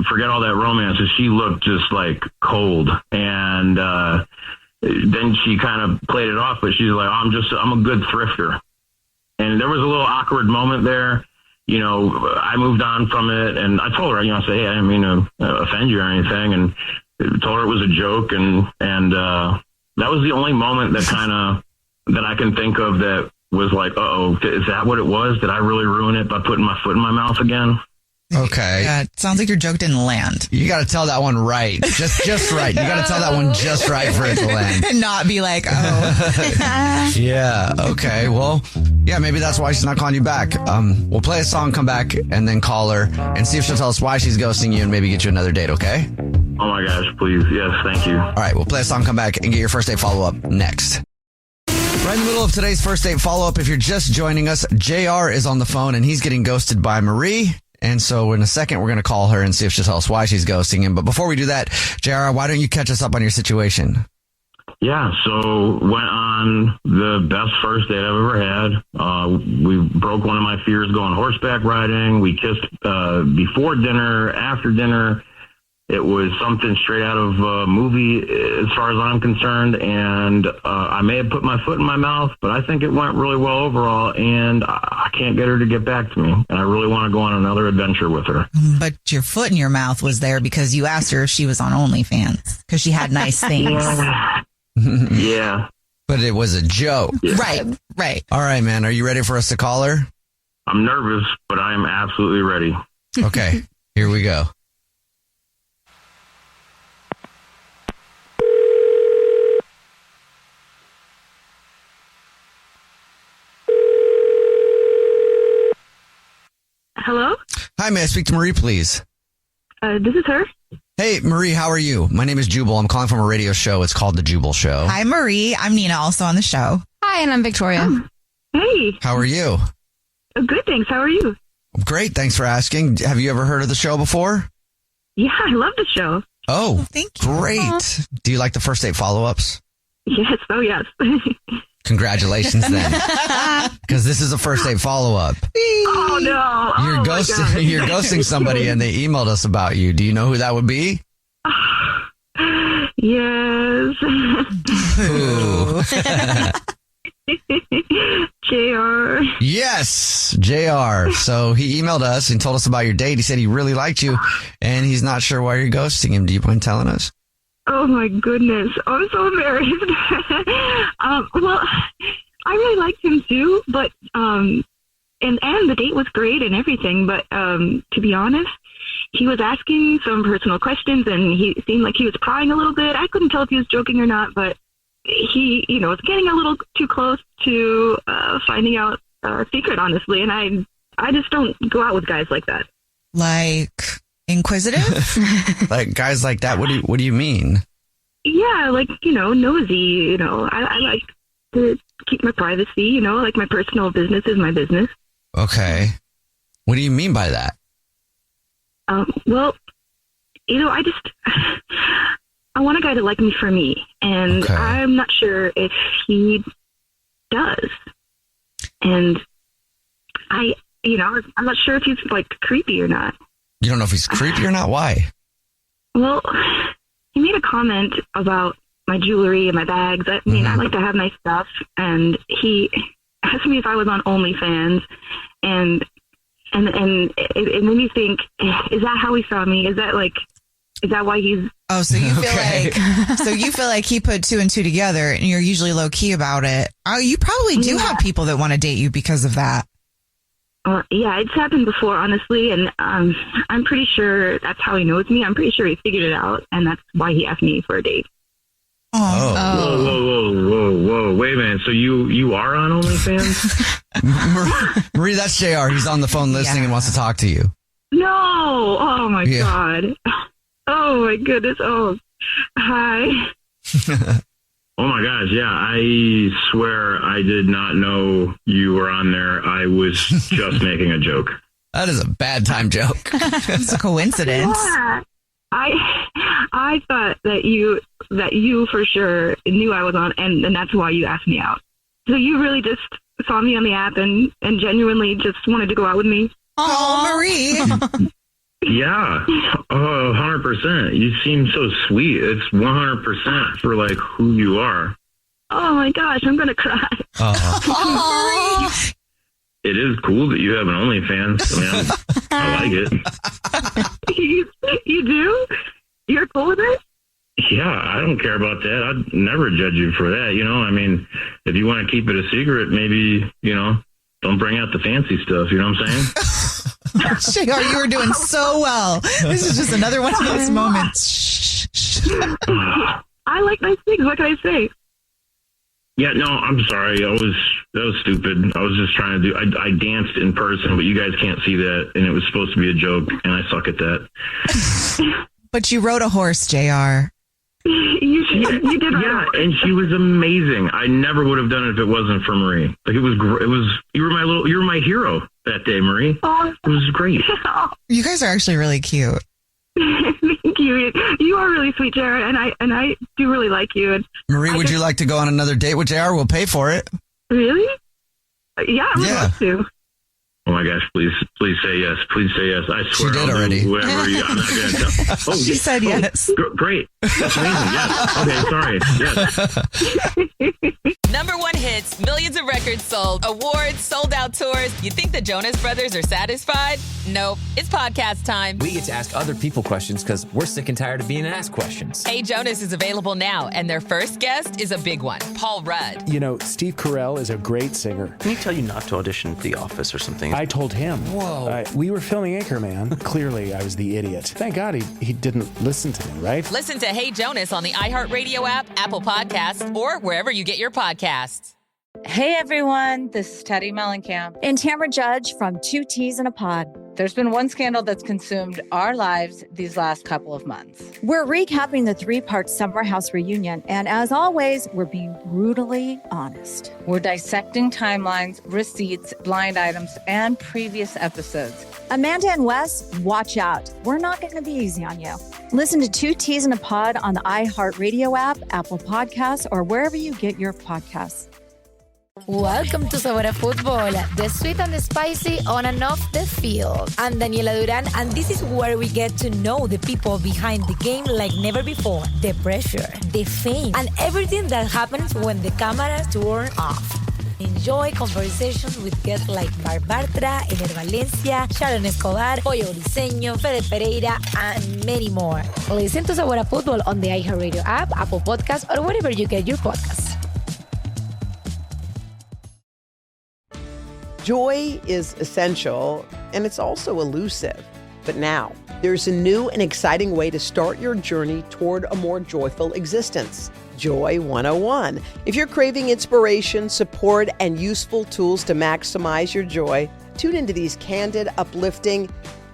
[SPEAKER 2] forget all that romance, she looked just like cold. And then she kind of played it off, but she's like, I'm a good thrifter. And there was a little awkward moment there. I moved on from it, and I told her, I said, hey, I didn't mean to offend you or anything. And told her it was a joke, and that was the only moment that I can think of that was like, uh-oh, is that what it was? Did I really ruin it by putting my foot in my mouth again?
[SPEAKER 17] Okay.
[SPEAKER 14] Yeah, it sounds like your joke didn't land.
[SPEAKER 17] You got to tell that one right. Just right. You got to tell that one just right for it to land.
[SPEAKER 14] And not be like, oh.
[SPEAKER 17] Yeah. Okay. Well, yeah, maybe that's why she's not calling you back. We'll play a song, come back, and then call her and see if she'll tell us why she's ghosting you and maybe get you another date, okay?
[SPEAKER 2] Oh my gosh, please. Yes, thank you.
[SPEAKER 17] All right, we'll play a song, come back, and get your first date follow-up next. Right in the middle of today's first date follow-up, if you're just joining us, JR is on the phone, and he's getting ghosted by Marie. And so in a second, we're going to call her and see if she'll tell us why she's ghosting him. But before we do that, JR, why don't you catch us up on your situation?
[SPEAKER 2] Yeah, so went on the best first date I've ever had. We broke one of my fears going horseback riding. We kissed before dinner, after dinner. It was something straight out of a movie as far as I'm concerned. And I may have put my foot in my mouth, but I think it went really well overall. And I can't get her to get back to me. And I really want to go on another adventure with her.
[SPEAKER 14] But your foot in your mouth was there because you asked her if she was on OnlyFans because she had nice things.
[SPEAKER 2] Yeah.
[SPEAKER 17] But it was a joke.
[SPEAKER 2] Yeah.
[SPEAKER 14] Right.
[SPEAKER 17] All right, man. Are you ready for us to call her?
[SPEAKER 2] I'm nervous, but I am absolutely ready.
[SPEAKER 17] Okay. Here we go.
[SPEAKER 6] Hello?
[SPEAKER 17] Hi, may I speak to Marie, please?
[SPEAKER 6] This is her.
[SPEAKER 17] Hey, Marie, how are you? My name is Jubal. I'm calling from a radio show. It's called The Jubal Show.
[SPEAKER 14] Hi, Marie. I'm Nina, also on the show.
[SPEAKER 4] Hi, and I'm Victoria.
[SPEAKER 6] Hey.
[SPEAKER 17] How are you?
[SPEAKER 6] Good, thanks. How are you?
[SPEAKER 17] Great. Thanks for asking. Have you ever heard of the show before?
[SPEAKER 6] Yeah, I love the show.
[SPEAKER 17] Oh,
[SPEAKER 6] thank you.
[SPEAKER 17] Great. Do you like the first date follow-ups?
[SPEAKER 6] Yes. Oh, yes.
[SPEAKER 17] Congratulations then. Because this is a first date follow-up.
[SPEAKER 6] Oh, no.
[SPEAKER 17] You're ghosting somebody and they emailed us about you. Do you know who that would be?
[SPEAKER 6] Yes.
[SPEAKER 17] Who?
[SPEAKER 6] JR.
[SPEAKER 17] Yes, JR. So he emailed us and told us about your date. He said he really liked you and he's not sure why you're ghosting him. Do you mind telling us?
[SPEAKER 6] Oh, my goodness. I'm so embarrassed. Well, I really liked him too, but, and the date was great and everything, but, to be honest, he was asking some personal questions and he seemed like he was prying a little bit. I couldn't tell if he was joking or not, but he, was getting a little too close to, finding out a secret, honestly. And I just don't go out with guys like that.
[SPEAKER 14] Like inquisitive?
[SPEAKER 17] Like guys like that? What do you mean?
[SPEAKER 6] Yeah, like, nosy, I like to keep my privacy, like my personal business is my business.
[SPEAKER 17] Okay. What do you mean by that?
[SPEAKER 6] Well, I want a guy to like me for me, and okay. I'm not sure if he does. And I'm not sure if he's like creepy or not.
[SPEAKER 17] You don't know if he's creepy or not? Why?
[SPEAKER 6] Well, he made a comment about my jewelry and my bags. I mean, I like to have nice stuff, and he asked me if I was on OnlyFans, and it made me think, is that how he saw me? Is that why he's...
[SPEAKER 14] Oh, so you feel like he put two and two together and you're usually low key about it. Oh, you probably do have people that want to date you because of that.
[SPEAKER 6] Yeah, it's happened before, honestly. And I'm pretty sure that's how he knows me. I'm pretty sure he figured it out. And that's why he asked me for a date.
[SPEAKER 2] Whoa. Wait a minute. So you are on OnlyFans?
[SPEAKER 17] Marie, that's JR. He's on the phone listening and wants to talk to you.
[SPEAKER 6] No. Oh, my God. Oh, my goodness. Oh, hi.
[SPEAKER 2] Oh, my gosh. Yeah, I swear I did not know you were on there. I was just making a joke.
[SPEAKER 17] That is a bad time joke.
[SPEAKER 14] It's a coincidence.
[SPEAKER 6] Yeah. I thought that you for sure knew I was on, and that's why you asked me out. So you really just saw me on the app and genuinely just wanted to go out with me?
[SPEAKER 14] Oh, Marie.
[SPEAKER 2] Yeah. 100%. You seem so sweet. It's 100% for like who you are.
[SPEAKER 6] Oh my gosh, I'm going to cry.
[SPEAKER 14] Oh.
[SPEAKER 2] It is cool that you have an OnlyFans. I like it.
[SPEAKER 6] You do? You're cool with it?
[SPEAKER 2] Yeah, I don't care about that. I'd never judge you for that. If you want to keep it a secret, maybe, don't bring out the fancy stuff. You know what I'm saying?
[SPEAKER 14] JR, you were doing so well. This is just another one of those moments.
[SPEAKER 6] I like nice things. What can I say?
[SPEAKER 2] Yeah, no, I'm sorry. That was stupid. I was just trying to I danced in person, but you guys can't see that, and it was supposed to be a joke, and I suck at that.
[SPEAKER 14] But you rode a horse, JR.
[SPEAKER 6] You did.
[SPEAKER 2] Yeah, and she was amazing. I never would have done it if it wasn't for Marie. Like it was you were my hero that day, Marie.
[SPEAKER 6] Oh,
[SPEAKER 2] it was great.
[SPEAKER 14] You guys are actually really cute.
[SPEAKER 6] Thank you. You are really sweet, Jared, and I do really like you. And
[SPEAKER 17] Marie, would you like to go on another date with JR? We'll pay for it.
[SPEAKER 6] Really? Yeah, I would love to.
[SPEAKER 2] Oh my gosh! Please say yes. Please say yes. I swear.
[SPEAKER 17] She did already.
[SPEAKER 2] Whatever. I'm not going to tell. Oh,
[SPEAKER 14] she said yes.
[SPEAKER 2] Great. That's amazing. Yes. Okay. Sorry. Yes.
[SPEAKER 1] Number one hits, millions of records sold, awards, sold out tours. You think the Jonas Brothers are satisfied? Nope. It's podcast time.
[SPEAKER 4] We get to ask other people questions because we're sick and tired of being asked questions.
[SPEAKER 1] Hey Jonas is available now, and their first guest is a big one, Paul Rudd.
[SPEAKER 8] Steve Carell is a great singer.
[SPEAKER 11] Can he tell you not to audition at The Office or something?
[SPEAKER 8] I told him.
[SPEAKER 11] Whoa.
[SPEAKER 8] We were filming Anchorman. Clearly, I was the idiot. Thank God he didn't listen to me, right?
[SPEAKER 1] Listen to Hey Jonas on the iHeartRadio app, Apple Podcasts, or wherever you get your podcasts.
[SPEAKER 20] Hey everyone, this is Teddy Mellencamp and Tamara Judge from Two Teas in a Pod. There's been one scandal that's consumed our lives these last couple of months. We're recapping the 3-part Summer House reunion, and as always, we're being brutally honest. We're dissecting timelines, receipts, blind items, and previous episodes. Amanda and Wes, watch out. We're not going to be easy on you. Listen to 2 T's in a Pod on the iHeartRadio app, Apple Podcasts, or wherever you get your podcasts.
[SPEAKER 24] Welcome to Sabor a Fútbol, the sweet and the spicy on and off the field. I'm Daniela Duran, and this is where we get to know the people behind the game like never before. The pressure, the fame, and everything that happens when the cameras turn off. Enjoy conversations with guests like Bar Bartra, Ener Valencia, Sharon Escobar, Pollo Briseño, Fede Pereira, and many more. Listen to Sabor a Fútbol on the iHeartRadio app, Apple Podcasts, or wherever you get your podcasts.
[SPEAKER 3] Joy is essential, and it's also elusive. But now, there's a new and exciting way to start your journey toward a more joyful existence. Joy 101. If you're craving inspiration, support, and useful tools to maximize your joy, tune into these candid, uplifting,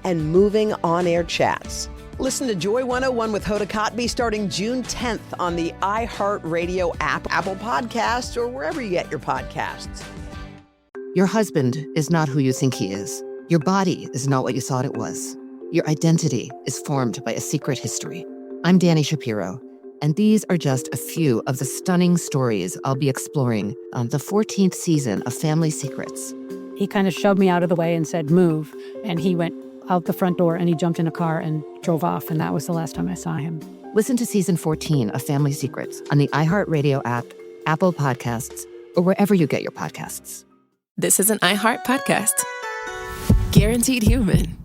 [SPEAKER 3] and moving on-air chats. Listen to Joy 101 with Hoda Kotb starting June 10th on the iHeartRadio app, Apple Podcasts, or wherever you get your podcasts.
[SPEAKER 9] Your husband is not who you think he is. Your body is not what you thought it was. Your identity is formed by a secret history. I'm Danny Shapiro, and these are just a few of the stunning stories I'll be exploring on the 14th season of Family Secrets.
[SPEAKER 10] He kind of shoved me out of the way and said, move. And he went out the front door and he jumped in a car and drove off. And that was the last time I saw him.
[SPEAKER 9] Listen to season 14 of Family Secrets on the iHeartRadio app, Apple Podcasts, or wherever you get your podcasts.
[SPEAKER 25] This is an iHeart podcast. Guaranteed Human.